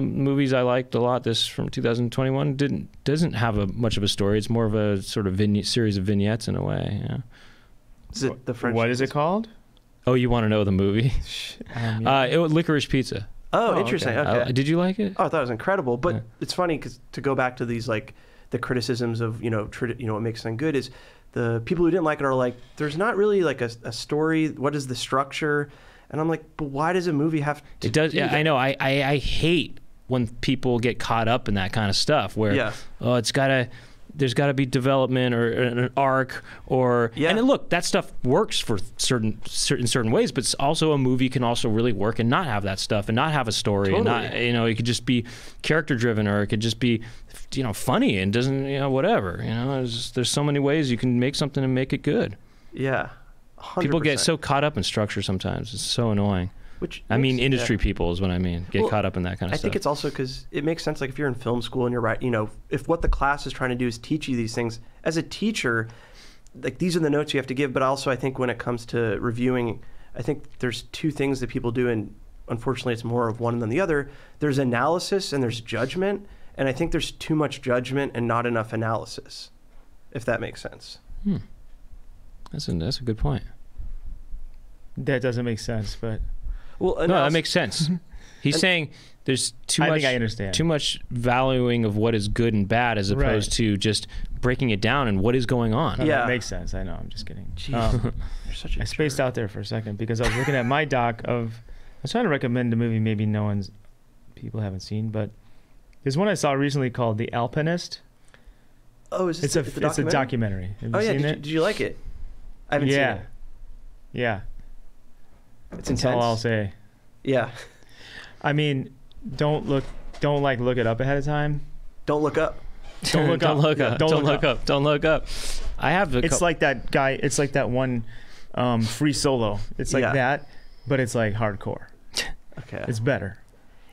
movies I liked a lot, this from 2021, doesn't have much of a story. It's more of a sort of series of vignettes in a way. Yeah. Is it the French? What is it called? Oh, you want to know the movie? It was Licorice Pizza. Oh, interesting. Okay. Did you like it? Oh, I thought it was incredible. But it's funny because to go back to these like the criticisms of what makes something good is the people who didn't like it are like, there's not really like a story. What is the structure? And I'm like, but why does a movie have to? It does. Yeah, I know. I hate when people get caught up in that kind of stuff where there's got to be development or an arc and look, that stuff works for certain ways, but it's also a movie can also really work and not have that stuff and not have a story and not, it could just be character driven or it could just be, funny and doesn't, whatever, there's so many ways you can make something and make it good. Yeah. 100%. People get so caught up in structure sometimes. It's so annoying. Industry people is what I mean. Get caught up in that kind of stuff. I think it's also because it makes sense. Like if you're in film school and you're right, if what the class is trying to do is teach you these things as a teacher, like these are the notes you have to give. But also I think when it comes to reviewing, I think there's two things that people do, and unfortunately it's more of one than the other. There's analysis and there's judgment, and I think there's too much judgment and not enough analysis, if that makes sense. That's a good point. That doesn't make sense, but. Well, no, that makes sense. He's saying there's too much valuing of what is good and bad as opposed to just breaking it down and what is going on. No, that makes sense. I know. I'm just kidding. I spaced out there for a second because I was looking at my doc I was trying to recommend a movie maybe people haven't seen, but there's one I saw recently called The Alpinist. Oh, is this it's a documentary. Have you seen it? Did you like it? I haven't seen it. Yeah. It's That's all I'll say. Yeah. I mean, don't look it up ahead of time. Don't look up. Don't look up. Don't look up. I have. It's like that guy. It's like that one Free Solo. It's like that, but it's like hardcore. Okay. It's better.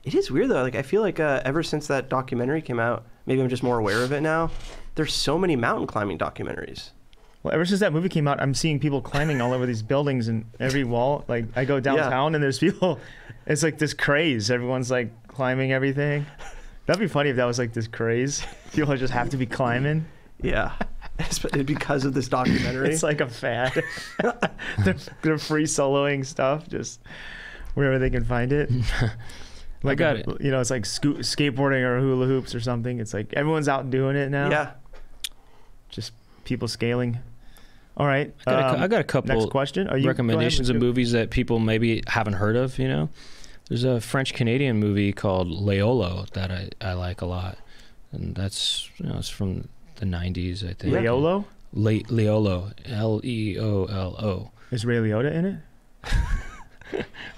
It is weird though. Like I feel like ever since that documentary came out, maybe I'm just more aware of it now. There's so many mountain climbing documentaries. Well, ever since that movie came out, I'm seeing people climbing all over these buildings and every wall. Like I go downtown and there's people. It's like this craze. Everyone's like climbing everything. That'd be funny if that was like this craze. People just have to be climbing. Yeah. Because of this documentary. It's like a fad. they're free soloing stuff just wherever they can find it. Like it's like skateboarding or hula hoops or something. It's like everyone's out doing it now. Yeah. Just people scaling. All right. I got a couple next question. recommendations of movies that people maybe haven't heard of, you know? There's a French-Canadian movie called Leolo that I like a lot. And that's, it's from the 90s, I think. Leolo? Leolo. Leolo. Is Ray Liotta in it?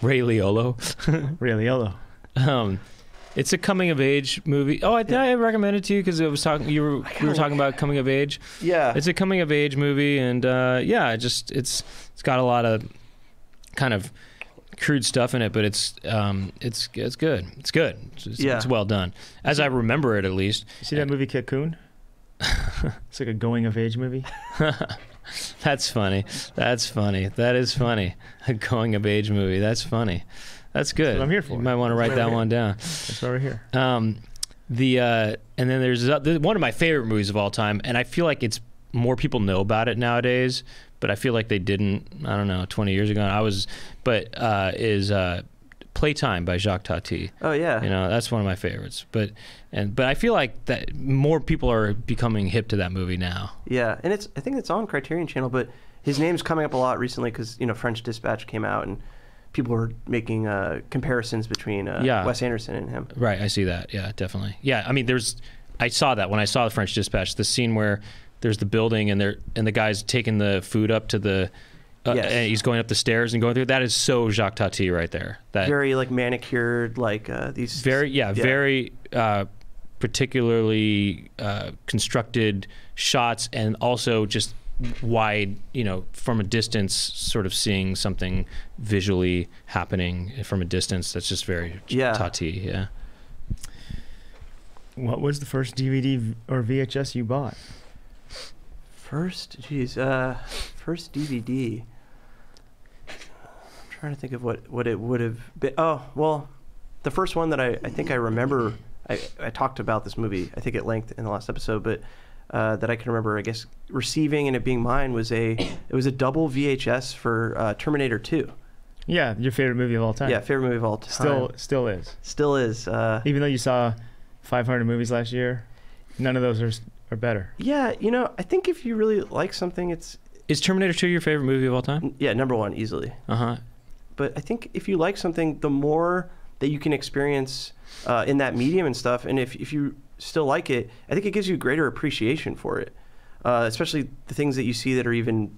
Ray Leolo. Ray Liotta. It's a coming of age movie. Oh, I recommend it to you because it was talking. We were talking about coming of age. Yeah, it's a coming of age movie, and it's got a lot of kind of crude stuff in it, but it's good. It's good. It's well done, as I remember it at least. You see that movie Cocoon? It's like a going of age movie. That's funny. That is funny. A going of age movie. That's funny. That's good. That's what I'm here for. You might want to write that one down. That's why we're here. And then there's one of my favorite movies of all time, and I feel like more people know about it nowadays, but I feel like they didn't. I don't know, 20 years ago. Is Playtime by Jacques Tati. Oh yeah. That's one of my favorites. But I feel like that more people are becoming hip to that movie now. Yeah, and I think it's on Criterion Channel, but his name's coming up a lot recently because French Dispatch came out and people were making comparisons between Wes Anderson and him. Right, I see that. Yeah, definitely. Yeah, I mean, I saw that when I saw the French Dispatch. The scene where there's the building and the guy's taking the food up to the. Yes. And he's going up the stairs and going through. That is so Jacques Tati right there. That very like manicured, like these. Very particularly constructed shots, and also just wide, from a distance, sort of seeing something visually happening from a distance. That's just very Tati. Yeah. What was the first DVD or VHS you bought? First DVD. I'm trying to think of what it would have been. Oh, well, the first one that I think I remember, I talked about this movie, I think at length in the last episode, but that I can remember, I guess, receiving and it being mine was a double VHS for Terminator 2. Yeah, your favorite movie of all time. Yeah, favorite movie of all time. Still is. Still is. Even though you saw 500 movies last year, none of those are better. Yeah, I think if you really like something, Is Terminator 2 your favorite movie of all time? Yeah, number one, easily. Uh-huh. But I think if you like something, the more that you can experience in that medium and stuff, and if you still like it, I think it gives you greater appreciation for it. Especially the things that you see that are even,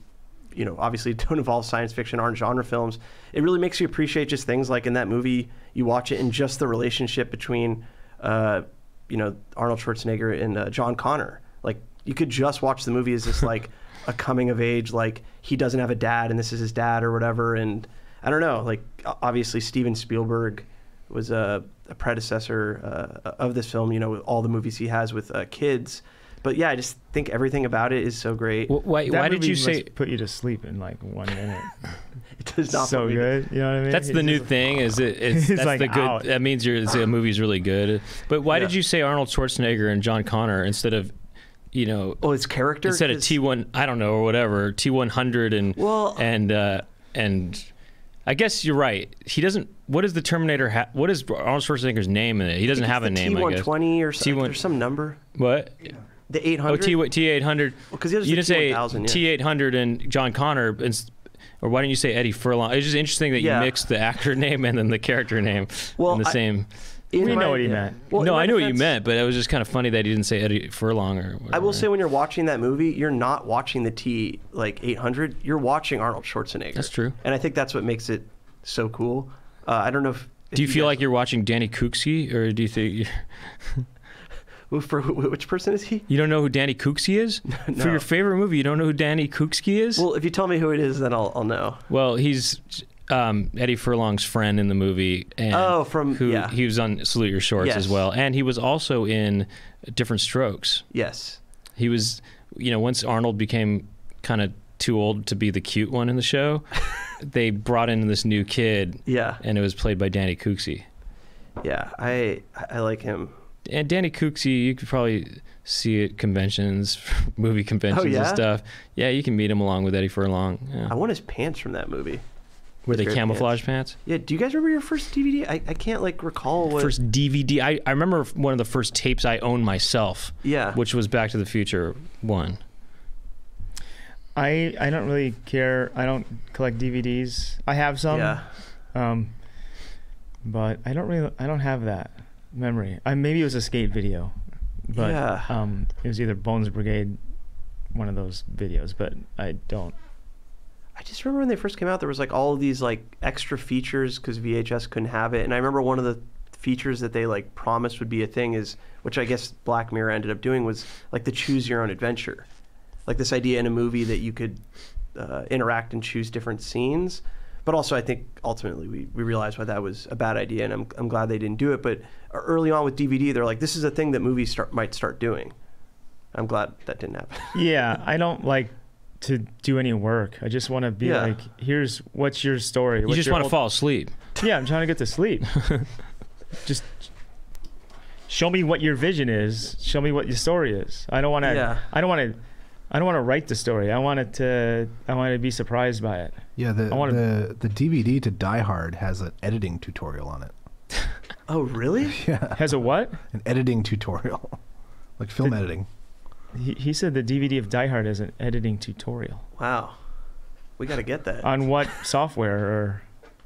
obviously don't involve science fiction, aren't genre films. It really makes you appreciate just things like in that movie, you watch it and just the relationship between, Arnold Schwarzenegger and John Connor. Like, you could just watch the movie as this, like, a coming of age, like, he doesn't have a dad and this is his dad or whatever. And I don't know, like, obviously Steven Spielberg was a predecessor of this film, with all the movies he has with kids. But yeah, I just think everything about it is so great. Why did you say put you to sleep in like 1 minute? It does not. So good, you know what I mean? That's the new thing. That's like the good. Out. That means the movie's really good. But why did you say Arnold Schwarzenegger and John Connor instead of, his character instead of T1? I don't know, or whatever, T100 and I guess you're right. He doesn't. What is the Terminator? What is Arnold Schwarzenegger's name in it? He doesn't have a name. T120 or something. There's some number. What? The 800. Oh, T800. Because you didn't say T800 and John Connor, or why didn't you say Eddie Furlong? It's just interesting that you mixed the actor name and then the character name in the same. We know what he meant. Well, no, I knew what you meant, but it was just kind of funny that he didn't say Eddie Furlong or whatever. I will say when you're watching that movie, you're not watching the T800. You're watching Arnold Schwarzenegger. That's true. And I think that's what makes it so cool. I don't know if Do you feel like you're watching Danny Cooksey, or do you think... For which person is he? You don't know who Danny Cooksey is? No. For your favorite movie, you don't know who Danny Cooksey is? Well, if you tell me who it is, then I'll know. Well, he's Eddie Furlong's friend in the movie. And he was on Salute Your Shorts as well. And he was also in Different Strokes. Yes. He was, once Arnold became kind of too old to be the cute one in the show, they brought in this new kid. Yeah. And it was played by Danny Cooksey. Yeah, I like him. And Danny Cooksey, you could probably see at conventions, movie conventions and stuff. Yeah, you can meet him along with Eddie Furlong. Yeah. I want his pants from that movie. Were they camouflage pants? Yeah. Do you guys remember your first DVD? I can't recall what... First DVD? I remember one of the first tapes I owned myself. Yeah. Which was Back to the Future 1. I don't really care. I don't collect DVDs. I have some. Yeah. But I don't have that memory. Maybe it was a skate video, but it was either Bones Brigade, one of those videos, but I don't. I just remember when they first came out, there was all of these extra features because VHS couldn't have it, and I remember one of the features that they promised would be a thing which I guess Black Mirror ended up doing, was the choose your own adventure, this idea in a movie that you could interact and choose different scenes. But also, I think ultimately we realized why that was a bad idea, and I'm glad they didn't do it. But early on with DVD, they're like, this is a thing that movies might start doing. I'm glad that didn't happen. Yeah, I don't like to do any work. I just want to be what's your story? You just want to fall asleep. Yeah, I'm trying to get to sleep. Just show me what your vision is. Show me what your story is. I don't want to. Yeah. I don't want to write the story. I want to be surprised by it. Yeah, the DVD to Die Hard has an editing tutorial on it. Oh, really? Yeah. Has a what? An editing tutorial, film editing. He said the DVD of Die Hard has an editing tutorial. Wow, we got to get that. On what software? Or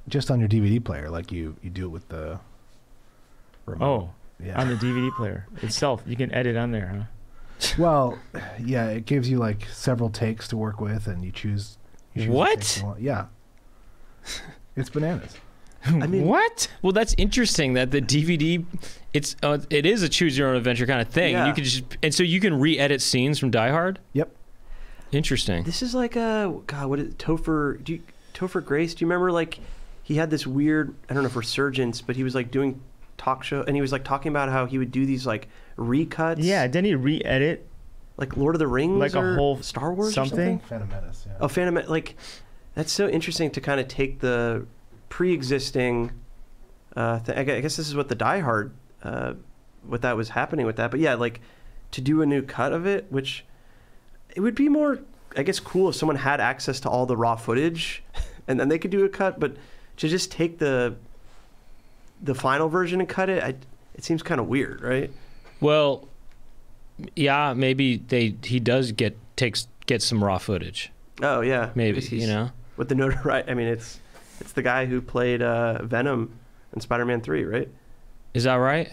just on your DVD player, you do it with the remote. Oh, yeah. On the DVD player itself, you can edit on there, huh? Well, yeah, it gives you several takes to work with, and you choose what? Yeah, it's bananas. I mean, what? Well, that's interesting that the DVD, it is a choose your own adventure kind of thing. Yeah. You can so you can re-edit scenes from Die Hard. Yep. Interesting. This is what is Topher? Topher Grace? Do you remember he had this weird, I don't know, resurgence, but he was doing talk show, and he was talking about how he would do these recuts. Yeah, didn't he re-edit Lord of the Rings, a whole Star Wars something? Or Phantom Menace. Yeah. Oh, Phantom Menace. That's so interesting to kind of take the pre-existing. I guess this is what the Die Hard, what that was happening with that. But yeah, to do a new cut of it, which it would be more, I guess, cool if someone had access to all the raw footage, and then they could do a cut. But to just take the final version and cut it, it seems kind of weird, right? Well, yeah, maybe he does get some raw footage. Oh yeah, maybe with the notoriety. I mean, it's the guy who played Venom in Spider-Man 3, right? Is that right?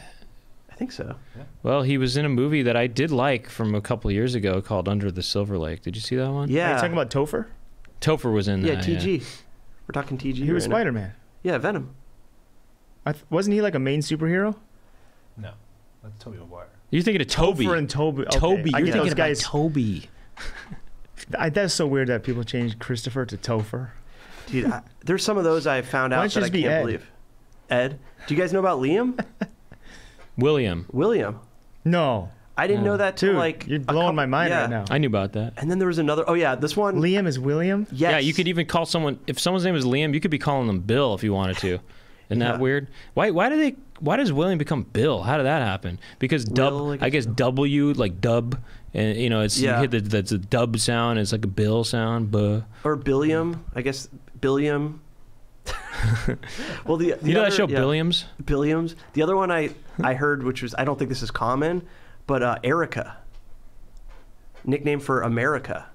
I think so. Yeah. Well, he was in a movie that I did like from a couple of years ago called Under the Silver Lake. Did you see that one? Yeah. Are you talking about Topher? Topher was in that. Yeah, TG. Yeah. We're talking TG. He was Spider-Man. Yeah, Venom. Wasn't he a main superhero? No, that's Tobey Maguire. You're thinking of Toby. Topher and Toby. Okay. Toby. You're thinking about Toby. That's so weird that people changed Christopher to Topher. Dude, there's some of those I found out that I can't believe. Ed? Do you guys know about Liam? William. No. I didn't know that too. You're blowing my mind right now. I knew about that. And then there was another. Oh yeah, this one. Liam is William? Yes. Yeah, you could even call someone, if someone's name is Liam, you could be calling them Bill if you wanted to. Isn't that weird? Why does William become Bill? How did that happen? Because dub, I guess W, dub, and it's you hit that's a dub sound, it's like a Bill sound, buh. Or Billiam, I guess Billiam. Well, the you know other, that show Billiams? Billiams. The other one I heard, which was, I don't think this is common, but Erica, nickname for America.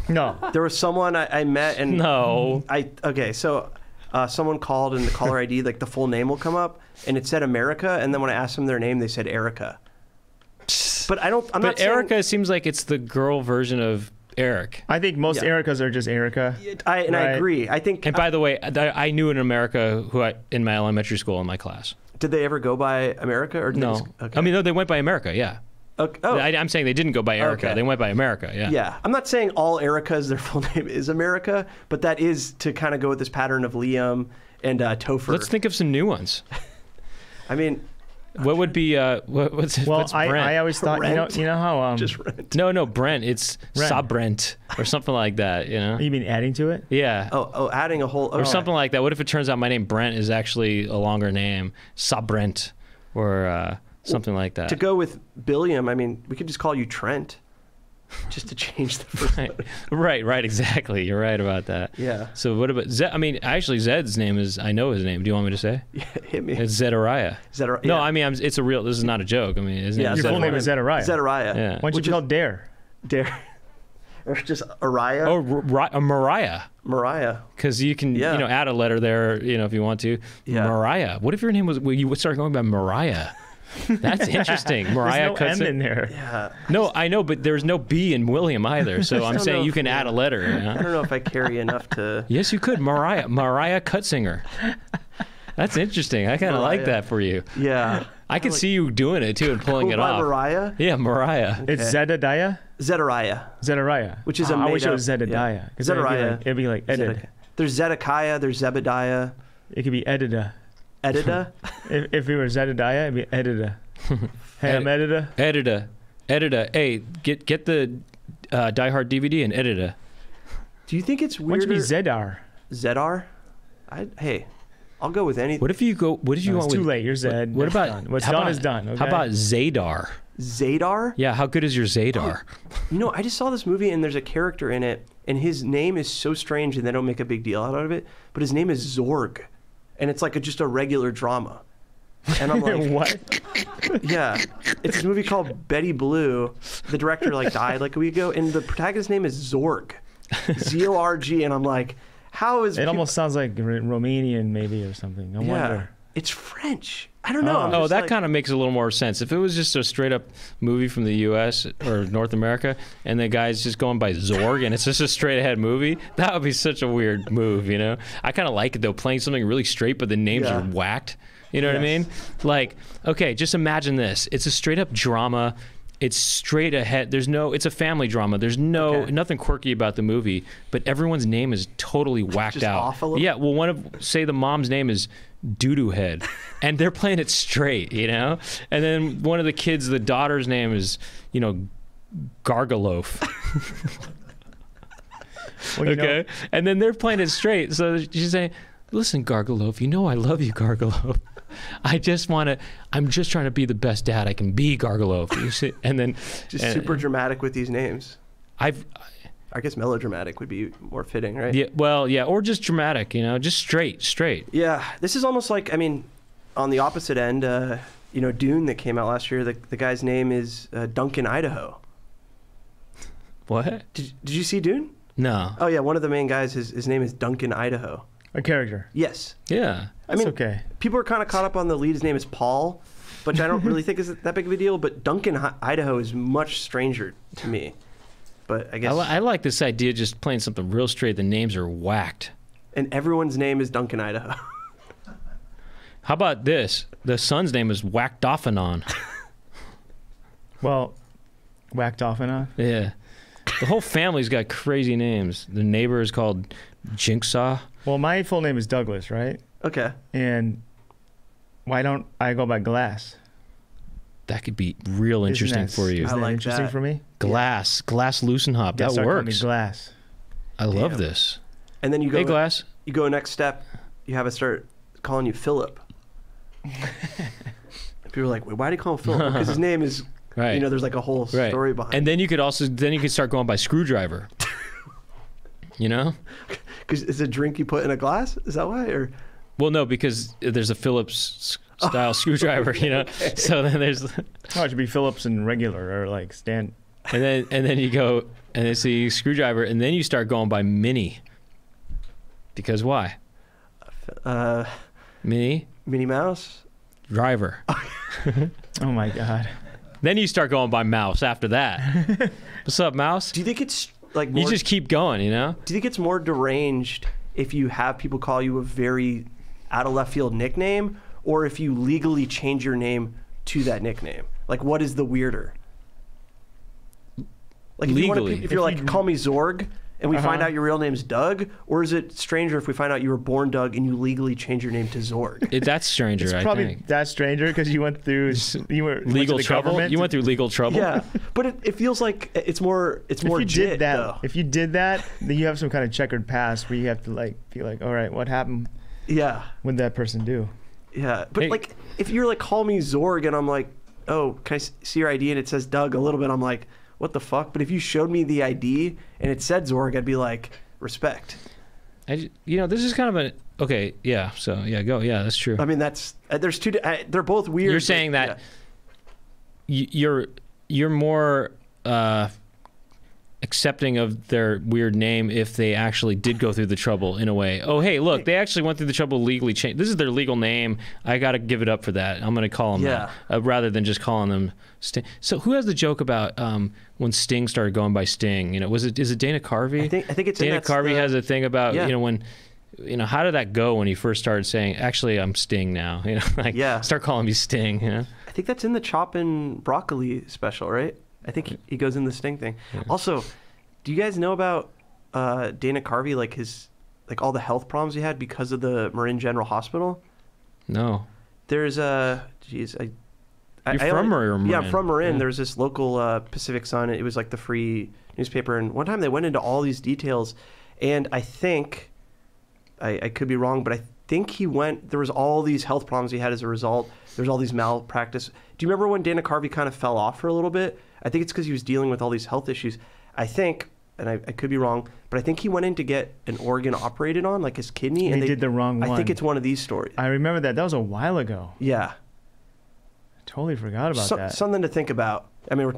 No. There was someone I met and so. Someone called and the caller ID, the full name will come up, and it said America, and then when I asked them their name, they said Erica. But I'm not saying... Erica seems like it's the girl version of Eric. I think most Ericas are just Erica. I agree. I think. And by the way, I knew in America in my elementary school in my class. Did they ever go by America or no? Okay. I mean, no, they went by America. Yeah. Okay. Oh. I'm saying they didn't go by Erica. They went by America. Yeah. Yeah. I'm not saying all Ericas, their full name is America, but that is to kind of go with this pattern of Liam and Topher. Let's think of some new ones. I mean, what would be what's Brent? I always thought you know how just Brent. No, Brent. It's Brent or something like that. You know. You mean adding to it? Yeah. Oh, adding a whole or something like that. What if it turns out my name Brent is actually a longer name, Brent, or something like that. To go with Billiam, I mean, we could just call you Trent, just to change the first letter. Right, exactly. You're right about that. Yeah. So what about Zed? I mean, actually, Zed's name is, I know his name. Do you want me to say? Yeah, hit me. It's Zedariah. Zedariah. No, I mean, it's a real, this is not a joke. I mean, his name is your full name is Zedariah. Zedariah. Yeah. Why don't you call Dare? Dare. Or just Araya. Oh, Mariah. Mariah. Because you can, add a letter there, if you want to. Yeah. Mariah. What if your name was, you would start going by Mariah? That's interesting. Mariah There's no Cutsinger. M in there. Yeah. No, I know, but there's no B in William either. So I'm saying you can add a letter. I don't know if I carry enough to. Yes, you could. Mariah Cutsinger. That's interesting. I kind of like that for you. Yeah. I could see you doing it too and pulling it off. Mariah? Yeah, Mariah. Okay. It's Zedadiah? Zedariah. Which is I wish it was Zedadiah. Zedariah. It'd be like Edid. There's Zedekiah. There's Zebediah. It could be Edida. Edida? if it were Zedadiah, it'd be Edida. Hey, I'm Edida. Edida. Hey, get the Die Hard DVD and Edida. Do you think it's weird? Why don't you be Zedar? Zedar? Hey, I'll go with anything. What if you want? It's too late. You're Zed. What about done. What's done is done? Okay? How about Zadar? Zadar? Yeah. How good is your Zadar? I just saw this movie and there's a character in it, and his name is so strange and they don't make a big deal out of it. But his name is Zorg, and it's like just a regular drama. And I'm like, what? Yeah, it's this movie called Betty Blue. The director died a week ago, and the protagonist's name is Zorg, Z-O-R-G, and I'm like, how is it? Almost sounds like Romanian maybe or something. I wonder. It's French. I don't know. Oh, that kind of makes a little more sense. If it was just a straight up movie from the U.S. or North America, and the guy's just going by Zorg, and it's just a straight ahead movie, that would be such a weird move, I kind of like it though, playing something really straight, but the names are whacked. You know what I mean? Okay, just imagine this. It's a straight up drama. It's straight ahead. It's a family drama. There's nothing quirky about the movie, but everyone's name is totally whacked just out. Off a little? Yeah, well, say the mom's name is Doo-Doo Head, and they're playing it straight, And then one of the kids, the daughter's name is, Gargaloaf. Okay? And then they're playing it straight. So she's saying, listen, Gargaloaf, I love you, Gargaloaf. I'm just trying to be the best dad I can be, Gargaloaf. You see? And then super dramatic with these names. I guess melodramatic would be more fitting, right? Yeah, well, yeah, or just dramatic, just straight. Yeah, this is almost like, on the opposite end, Dune that came out last year, the guy's name is Duncan Idaho. What? Did you see Dune? No. Oh yeah, one of the main guys, his name is Duncan Idaho. A character. Yes. Yeah. Okay. People are kind of caught up on the lead. His name is Paul, which I don't really think is that big of a deal. But Duncan Idaho is much stranger to me. But I guess I like this idea of just playing something real straight. The names are whacked. And everyone's name is Duncan Idaho. How about this? The son's name is Whacked Off and On. Well, Whacked Off and On? Yeah. The whole family's got crazy names. The neighbor is called Jigsaw. Well, my full name is Douglas, right? Okay. And why don't I go by Glass? That could be real interesting for you. Isn't that interesting for me? Glass Loosenhop. That works. Glass. I love this. And then you go. Hey, Glass. You go next step. You have us start calling you Philip. People are like, wait, why do you call him Philip? Because his name is. Right. There's a whole story behind it. And then you could start going by Screwdriver. Because it's a drink you put in a glass? Is that why? Or well, no, because there's a Phillips style screwdriver, Okay. So then there's. It should be Phillips and regular or stand. And then you go and it's the screwdriver, and then you start going by Minnie. Because why? Minnie Mouse. Driver. Oh my God. Then you start going by Mouse after that. What's up, Mouse? Do you think it's like more, you just keep going, you know? Do you think it's more deranged if you have people call you a very out of left field nickname, or if you legally change your name to that nickname? Like, what is the weirder? Like, if you're like, call me Zorg, and we find out your real name's Doug, or is it stranger if we find out you were born Doug and you legally change your name to Zorg? That's stranger. It's probably that's stranger because you went through legal trouble. You went through legal trouble. Yeah, but it feels like it's more. If you did that, then you have some kind of checkered past where you have to like be like, all right, what happened? Yeah. What did that person do? Yeah, but like if you're like, call me Zorg, and I'm like, oh, can I see your ID? And it says Doug a little bit. I'm like, what the fuck? But if you showed me the ID and it said Zorg, I'd be like, respect. This is kind of okay. Yeah. So yeah, go. Yeah, that's true. I mean, there's two. They're both weird. You're saying that you're more accepting of their weird name if they actually did go through the trouble in a way. Oh, hey, look, they actually went through the trouble legally. This is their legal name. I got to give it up for that. I'm going to call them that rather than just calling them Sting. So who has the joke about when Sting started going by Sting? Is it Dana Carvey? I think it's Dana Carvey has a thing about when. How did that go when he first started saying, actually, I'm Sting now? Start calling me Sting. I think that's in the Choppin' Broccoli special, right? I think he goes in the Sting thing. Yeah. Also, do you guys know about Dana Carvey, like all the health problems he had because of the Marin General Hospital? No. There's You're from Marin. Yeah, I'm from Marin. Yeah. There's this local Pacific Sun. It was like the free newspaper. And one time they went into all these details. And I think, I could be wrong, but I think there was all these health problems he had as a result. There's all these malpractice. Do you remember when Dana Carvey kind of fell off for a little bit? I think it's because he was dealing with all these health issues. I think, and I could be wrong, but I think he went in to get an organ operated on, like his kidney. And they did the wrong one. I think it's one of these stories. I remember that. That was a while ago. Yeah. I totally forgot about that. Something to think about. I mean,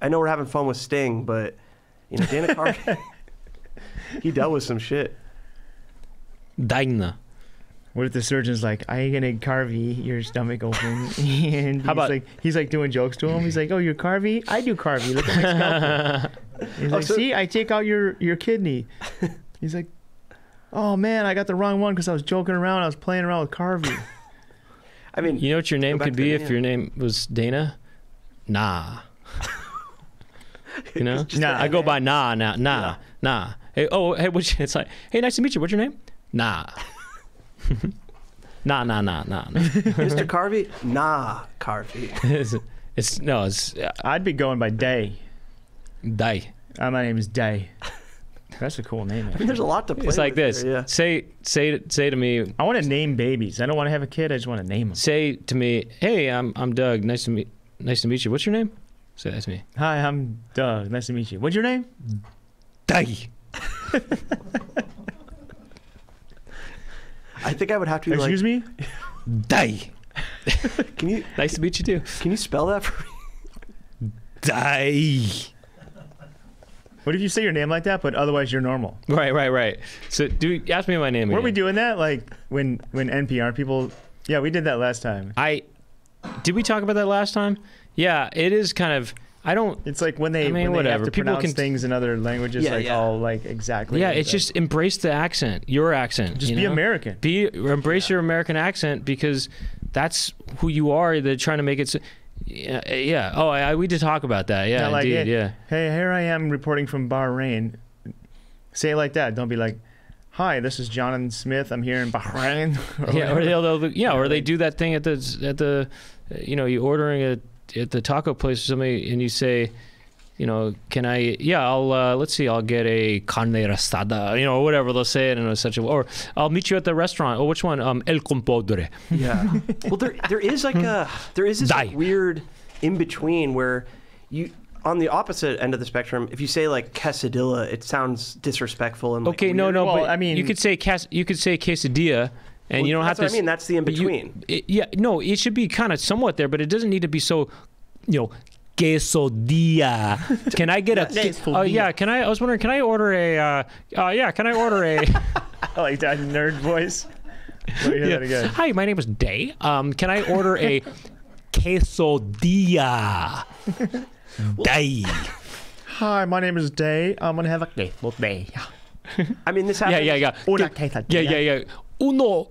I know we're having fun with Sting, but, Dana Carvey, he dealt with some shit. Dina. What if the surgeon's like, I'm gonna Carvey your stomach open, and he's like doing jokes to him. He's like, oh, you're Carvey? I do Carvey. Look at my scalpel. He's like, see, I take out your kidney. He's like, oh man, I got the wrong one because I was joking around. I was playing around with Carvey. I mean, you know what your name could be if your name was Dana? Nah. Nah. I go by Nah now. Nah. Hey, it's like, hey, nice to meet you. What's your name? Nah. Nah. Mr. Carvey? Nah, Carvey. I'd be going by Day. Day. My name is Day. That's a cool name. I mean, there's a lot to play with. It's like this. There, yeah. Say to me. I want to name babies. I don't want to have a kid. I just want to name them. Say to me, hey, I'm Doug. Nice to meet you. What's your name? Say that to me. Hi, I'm Doug. Nice to meet you. What's your name? Day. I think I would have to be Excuse me? Day. Can you? Nice to meet you too. Can you spell that for me? Day. What if you say your name like that, but otherwise you're normal? Right. So ask me my name again. Were we doing that? Like when NPR people... Yeah, we did that last time. Did we talk about that last time? Yeah, it is kind of... It's like when they have to pronounce things in other languages, all like exactly. Yeah, it's just embrace the accent, your accent. Just be American. Embrace your American accent because that's who you are. They're trying to make it. Yeah. Oh, we did talk about that. Yeah, like indeed. Yeah. Hey, here I am reporting from Bahrain. Say it like that. Don't be like, hi, this is John Smith. I'm here in Bahrain. Or they do that thing at the you ordering at the taco place or something, and you say, can I? Yeah, I'll get a carne asada, or whatever they'll say it in such a. Or I'll meet you at the restaurant. Oh, which one? El compadre. Yeah. Well, there is this weird in between where you. On the opposite end of the spectrum, if you say like quesadilla, it sounds disrespectful and okay. Weird. No. Well, but I mean, you could say quesadilla. And you don't have to. I mean, that's the in between. It should be kind of somewhat there, but it doesn't need to be so, quesadilla. Can I get a? Oh yeah. Can I? I was wondering. Can I order a? Can I order a? I like that nerd voice. Let me hear that again. Hi, my name is Day. Can I order a quesadilla? Day. Hi, my name is Day. I'm gonna have a grateful day. I mean, this happens. Yeah. Uno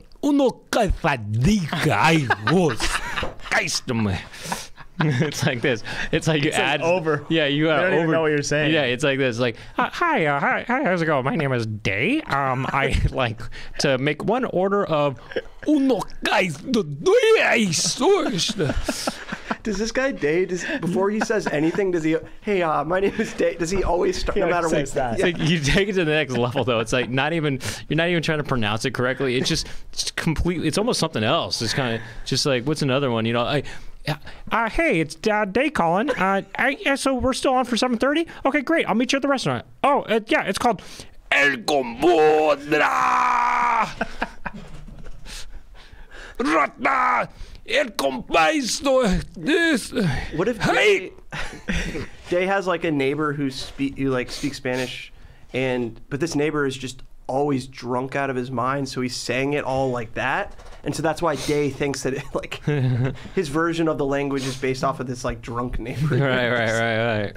quesadilla. It's like this. It's like you add over. Yeah, you I don't over. even know what you're saying. Yeah, it's like this. Like, hi, how's it going? My name is Day. I like to make one order of uno quesadilla. Does this guy Day? Before he says anything, does he? Hey, my name is Day. Does he always start? No matter what. That. It's like you take it to the next level, though. It's like you're not even trying to pronounce it correctly. It's completely. It's almost something else. It's kind of just like, what's another one? Hey, it's Day calling. So we're still on for 7:30. Okay, great. I'll meet you at the restaurant. Oh, yeah, it's called El Combodra. Rata. El compaisto. This. What if Day has like a neighbor who speaks Spanish, but this neighbor is just always drunk out of his mind, so he's saying it all like that, and so that's why Day thinks that his version of the language is based off of this like drunk neighbor. Right.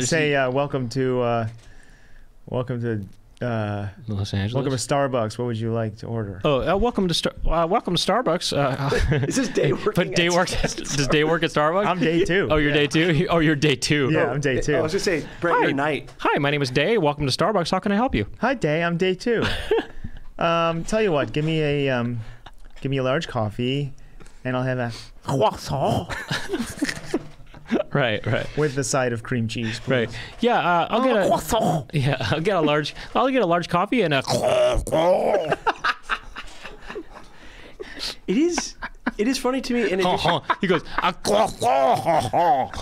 Say welcome to Los Angeles. Welcome to Starbucks. What would you like to order? Welcome to Starbucks. Is this Day working? But Day works. Does Day work at Starbucks? I'm Day 2. Oh, you're Day 2. Oh, you're Day 2. Yeah, I'm Day 2. I was gonna say, Brent, you're Night. Hi, my name is Day. Welcome to Starbucks. How can I help you? Hi, Day. I'm Day 2. Tell you what, give me a large coffee, and I'll have a croissant. Right. With the side of cream cheese, please. Right. Yeah, I'll get a croissant. Yeah, I'll get a large coffee and a. It is funny to me. In addition, he goes a croissant.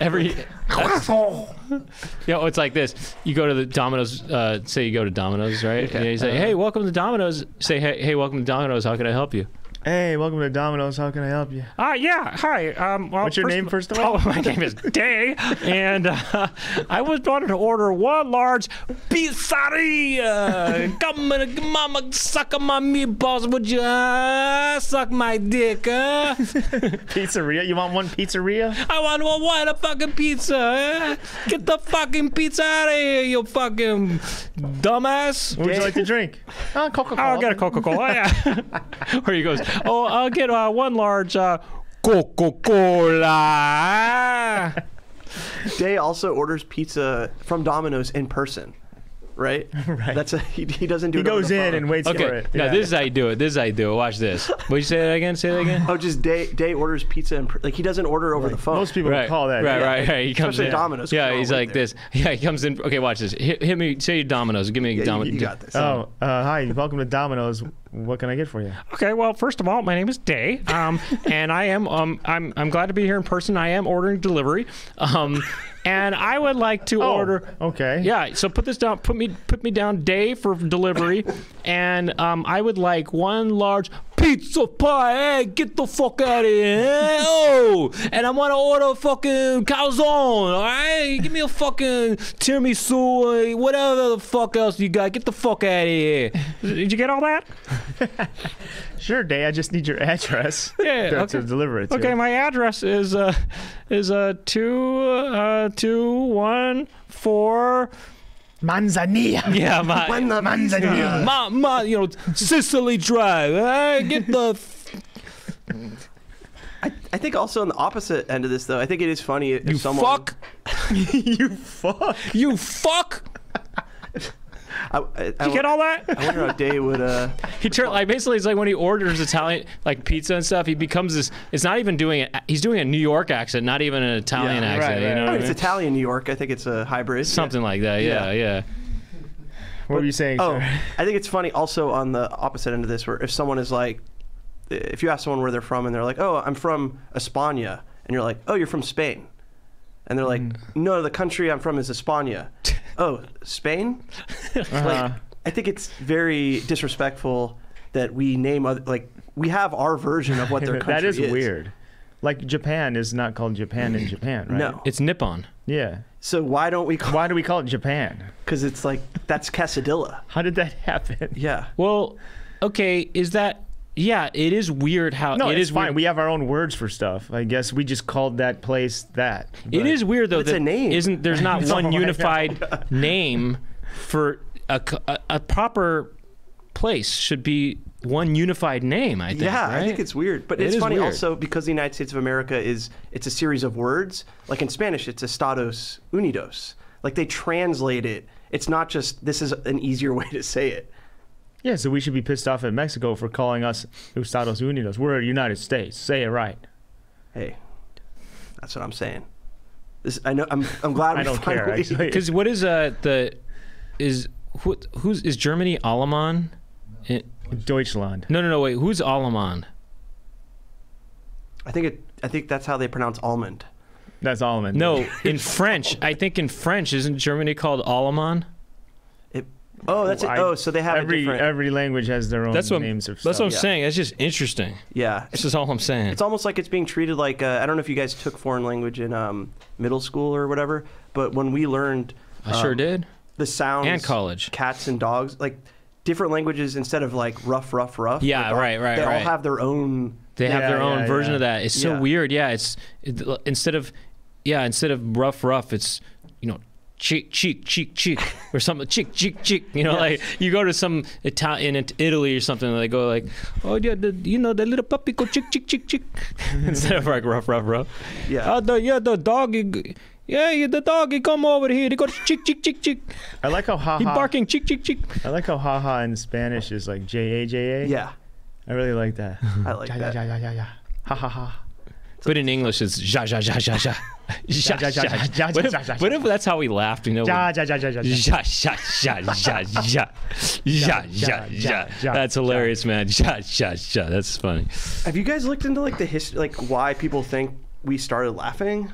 Every it's like this. You go to the Domino's. Say you go to Domino's, right? Okay. And you say, "Hey, welcome to Domino's." Say, "Hey, welcome to Domino's. How can I help you?" Hey, welcome to Domino's. How can I help you? Yeah. Hi. Well, what's your name, first of all? Oh, my name is Day, and I was wanted to order one large pizzeria. Come on, mama, suck on my meatballs. Would you suck my dick? Pizzeria? You want one pizzeria? I want one fucking pizza. Get the fucking pizza out of here, you fucking dumbass. What would you like to drink? Coca-Cola. I'll get a Coca-Cola. Yeah. Where he goes, I'll get one large Coca-Cola. Day also orders pizza from Domino's in person, right? Right. That's he doesn't do it. He goes in and waits for it. Okay. Now this is how you do it. Watch this. Will you say that again? Say that again. Oh, just Day orders pizza like he doesn't order over the phone. Most people would call that. Right. He comes Especially in. Domino's. Yeah, he's like this. Yeah, he comes in. Okay, watch this. Hit me. Say Domino's. Give me Domino's. You got this. Hi. Welcome to Domino's. What can I get for you? Okay, well, first of all, my name is Day, and I am I'm glad to be here in person. I am ordering delivery, and I would like to order. Okay. Yeah, so put this down. Put me down, Day, for delivery, and I would like one large pizza pie. Hey, get the fuck out of here! Oh, and I want to order a fucking calzone. All right, give me a fucking tiramisu, whatever the fuck else you got. Get the fuck out of here. Did you get all that? Sure, Day. I just need your address. Yeah, to deliver it to. Okay, my address is 2214 Manzanilla. Yeah, Manzanilla. Sicily Drive. Get the. I think also on the opposite end of this, though, I think it is funny if someone. Fuck. You fuck. Did you get all that? I wonder how Day would. Basically, it's like when he orders Italian, like pizza and stuff. He becomes this. It's not even doing it. He's doing a New York accent, not even an Italian accent. Right. You know what I It's mean? Italian New York. I think it's a hybrid. Something like that. Yeah. What were you saying, sir? I think it's funny also on the opposite end of this, where if someone is like, if you ask someone where they're from and they're like, oh, I'm from España, and you're like, oh, you're from Spain. And they're like, no, the country I'm from is España. Oh, Spain? Like, I think it's very disrespectful that we name we have our version of what their country is. That is weird. Like Japan is not called Japan in Japan, right? No. It's Nippon. Yeah. So why do we call it Japan? Because it's like, that's quesadilla. How did that happen? Yeah. Well, okay, is that Yeah, it is weird how No, it it's is fine. weird. We have our own words for stuff. I guess we just called that place that. It is weird though It's that a name. there's not No, one I unified name for a proper place should be one unified name, I think. Yeah, right? I think it's weird. But It it's is funny weird. also because the United States of America it's a series of words. Like in Spanish, it's Estados Unidos. Like they translate it. It's not just this is an easier way to say it. Yeah, so we should be pissed off at Mexico for calling us Estados Unidos. We're the United States. Say it right. Hey, that's what I'm saying. I know. I'm glad. I don't care. Actually, Because what is who's Germany Allemand? Deutschland. No, wait. Who's Allemand? I think that's how they pronounce almond. That's almond. No, in French. I think in French, isn't Germany called Allemand? Oh, that's it. Oh, so they have every language has their own names of stuff. That's what I'm saying. That's just interesting. Yeah, This is all I'm saying. it's almost like it's being treated like I don't know if you guys took foreign language in middle school or whatever, but when we learned, I sure did. the sounds And college. cats and dogs, like different languages instead of like rough. Yeah, like, right. They all have their own. They have their own version yeah. of that. It's so Yeah. weird. Yeah, instead of rough, it's cheek or something, cheek. You know, like you go to some in Italy or something, and they go like, oh yeah, the little puppy go cheek instead of like rough. Yeah. The dog. Yeah, the dog, he come over here. He goes chick. I like how ha He ha. barking chick. I like how ha ha in Spanish is like J-A-J-A. Yeah, I really like that. I like that. Yeah. Ha ha ha. But in English, it's ja. Ja. What if that's how we laughed? You know, Ja. That's hilarious, man. Ja. That's funny. Have you guys looked into like the history, like why people think we started laughing?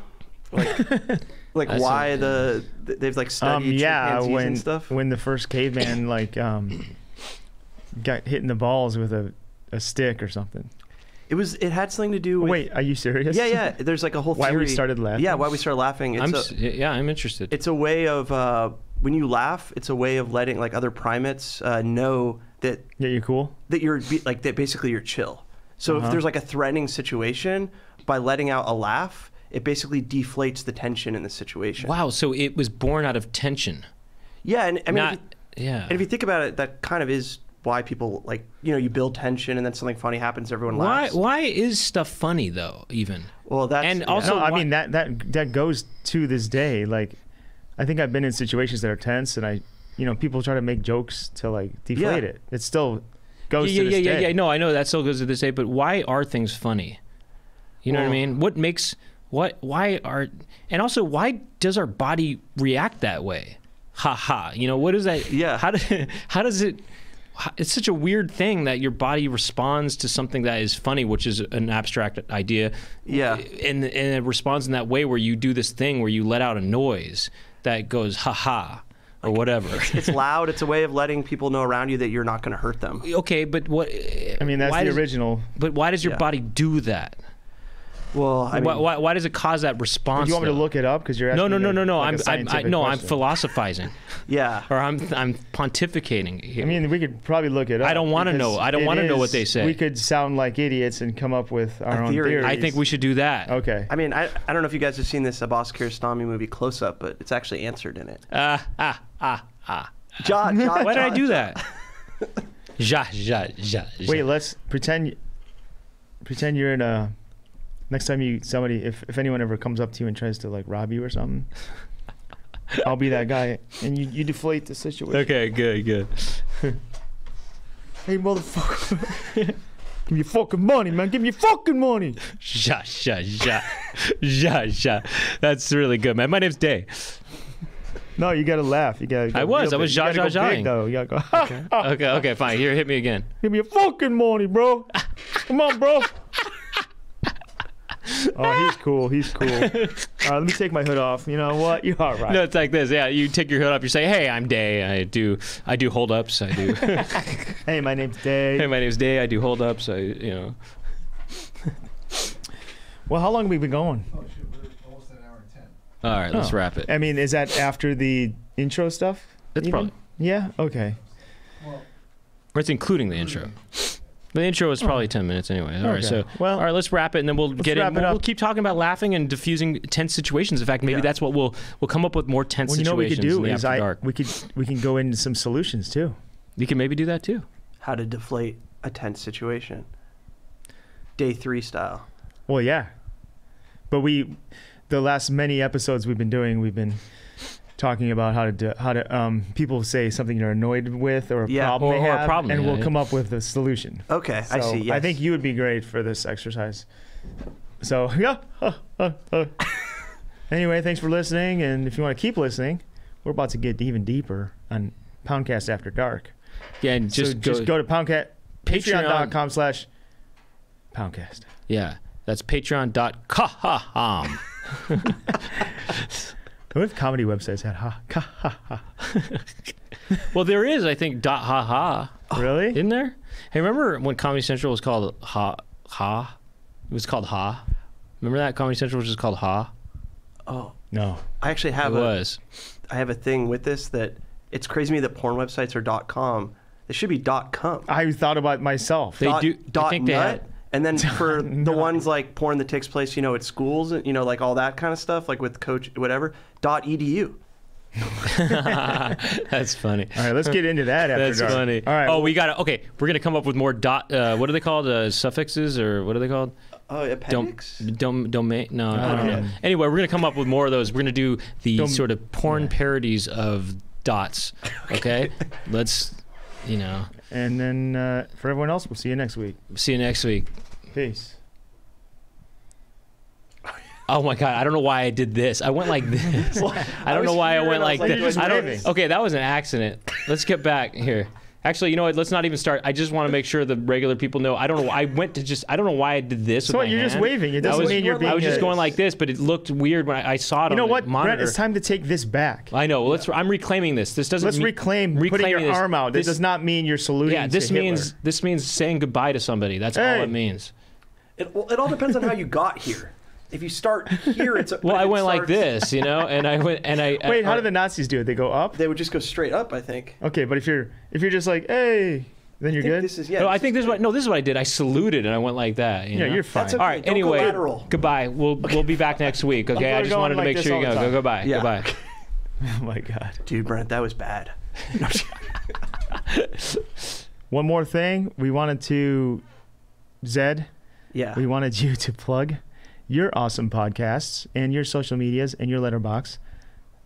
Like why they've like studied chimpanzees and stuff? when the first caveman like got hit in the balls with a stick or something. It had something to do with. Wait, are you serious? Yeah. There's like a whole theory. Why we started laughing? Yeah, why we started laughing. I'm interested. It's a way of when you laugh, it's a way of letting like other primates know that you're cool. That that basically you're chill. So if there's like a threatening situation, by letting out a laugh, it basically deflates the tension in the situation. Wow, so it was born out of tension. Yeah, and I mean, and if you think about it, that kind of is why people like you build tension and then something funny happens, everyone laughs. Why is stuff funny though? Even well, that's and also no, I mean that goes to this day. Like, I think I've been in situations that are tense, and people try to make jokes to like deflate it. It still goes to this day. Yeah. No, I know that still goes to this day. But why are things funny? You know what I mean? What makes and also why does our body react that way? Ha ha. What is that? Yeah. How does it? It's such a weird thing that your body responds to something that is funny, which is an abstract idea. Yeah. And it responds in that way where you do this thing where you let out a noise that goes ha ha or whatever. It's loud. It's a way of letting people know around you that you're not going to hurt them. Okay, but what? I mean, that's the original. But why does your body do that? Well, I mean, why does it cause that response? Do you want me to look it up? Because you're asking no. I'm I'm philosophizing. Yeah. Or I'm pontificating here. I mean, we could probably look it up. I don't want to know. I don't want to know what they say. We could sound like idiots and come up with our own theories. I think we should do that. Okay. I mean, I don't know if you guys have seen this Abbas Kiarostami movie Close Up, but it's actually answered in it. Ja. Why did I do that? Ja. Wait, let's pretend you're in a. Next time if anyone ever comes up to you and tries to like rob you or something, I'll be that guy, and you deflate the situation. Okay, good. Hey, motherfucker. Give me your fucking money, man. Give me your fucking money. Ja. That's really good, man. My name's Day. No, you gotta laugh. You gotta. I was ja-ja-jaing. Though you gotta go. Okay, fine. Here, hit me again. Give me your fucking money, bro. Come on, bro. Oh, he's cool. All right, let me take my hood off. You know what? You're all right. No, it's like this. Yeah, you take your hood off. You say, "Hey, I'm Day. I do hold ups. I do." Hey, my name's Day. Hey, my name's Day. I do hold ups. Well, how long have we been going? Oh, shit, we're almost an hour and 10. All right, let's wrap it. I mean, is that after the intro stuff? That's even? probably. Yeah. Okay. Well, Or it's including the intro. The intro is probably 10 minutes anyway. All right, so all right, let's wrap it, and then we'll get in. We'll keep talking about laughing and diffusing tense situations. In fact, maybe that's what we'll come up with more tense situations. You know what we could do is we can go into some solutions too. You can maybe do that too. How to deflate a tense situation. Day 3 style. Well, yeah, but the last many episodes we've been talking about how to people say something they're annoyed with or a problem they have, and we'll come up with a solution. Okay, so I see. Yes. I think you would be great for this exercise. So anyway, thanks for listening, and if you want to keep listening, we're about to get even deeper on Poundcast After Dark. Yeah, and just go to patreon.com/Poundcast. Yeah, that's patreon.com. What if comedy websites had ha ha? Well, there is, I think, .ha. Really? Isn't there? Hey, remember when Comedy Central was called ha? It was called ha. Remember that Comedy Central was just called ha? Oh no. I actually have I have a thing with this that it's crazy to me that porn websites are .com. They should be .com. I thought about it myself. They do. I think they had. And then for the ones like porn that takes place, at schools, like all that kind of stuff, like with Coach, whatever, .edu. That's funny. All right, let's get into that after That's dark. funny. All right. Oh, we're going to come up with more what are they called? Suffixes, or what are they called? Oh, appendix? Domain? No, I don't know. Anyway, we're going to come up with more of those. We're going to do the sort of porn parodies of dots. Okay? Let's, And then for everyone else, we'll see you next week. See you next week. Peace. Oh my God! I don't know why I did this. I went like this. I don't know why I went like this. Okay, that was an accident. Let's get back here. Actually, you know what? Let's not even start. I just want to make sure the regular people know. I don't know. I don't know why I did this. So you're just waving. It doesn't mean you're being. I was just going like this, but it looked weird when I saw it. You know on what, the monitor. Brent? It's time to take this back. I know. Well, I'm reclaiming this. This doesn't. Let's reclaim putting your arm out. This does not mean you're saluting. Yeah, this means saying goodbye to somebody. That's all it means. It all depends on how you got here. If you start here, it's well. I went like this, and I went and I. Wait, how did the Nazis do it? They go up? They would just go straight up, I think. Okay, but if you're just like, hey, then you're good. This is I think this is what I did. I saluted and I went like that. You're fine. That's okay. All right. Don't anyway, collateral. Goodbye. We'll be back next week. Okay. I just wanted to make sure you go. Goodbye. Yeah. Goodbye. Oh my God, dude, Brent, that was bad. One more thing, we wanted to, Zed. Yeah. We wanted you to plug your awesome podcasts and your social medias and your letterbox.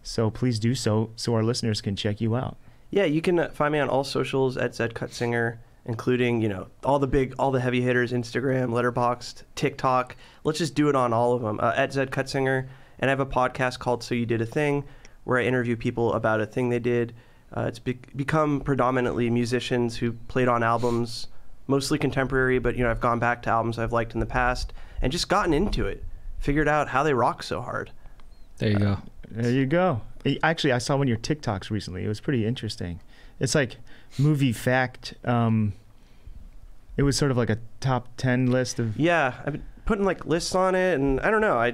So please do so our listeners can check you out. Yeah, you can find me on all socials at Zed Cutsinger, including, all the heavy hitters, Instagram, Letterboxd, TikTok. Let's just do it on all of them, at Zed Cutsinger. And I have a podcast called So You Did a Thing, where I interview people about a thing they did. It's become predominantly musicians who played on albums, mostly contemporary, but I've gone back to albums I've liked in the past and just gotten into it, figured out how they rock so hard. There you go. There you go. Actually, I saw one of your TikToks recently. It was pretty interesting. It's like movie fact. It was sort of like a top 10 list of. Yeah, I've been putting like lists on it, and I don't know. I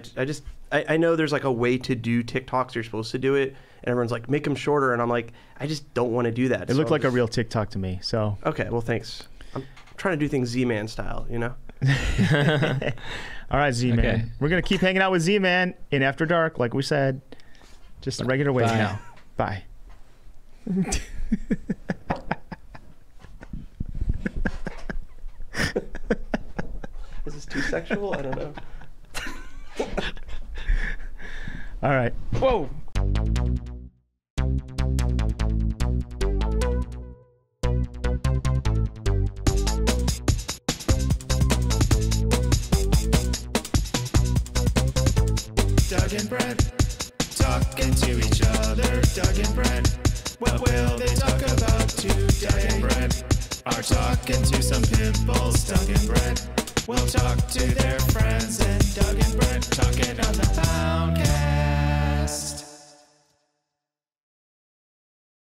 know there's like a way to do TikToks. You're supposed to do it, and everyone's like, make them shorter, and I'm like, I just don't want to do that. It looked like a real TikTok to me. So. Okay, well, thanks. I'm trying to do things Z-Man style, All right, Z-Man. Okay. We're going to keep hanging out with Z-Man in After Dark, like we said. Just a regular way now. Bye. Is this too sexual? I don't know. All right. Whoa. Doug and Brent talking to each other. Doug and Brent, what will they talk about today? Doug and Brent are talking to some pimples. Doug and Brent will talk to their friends.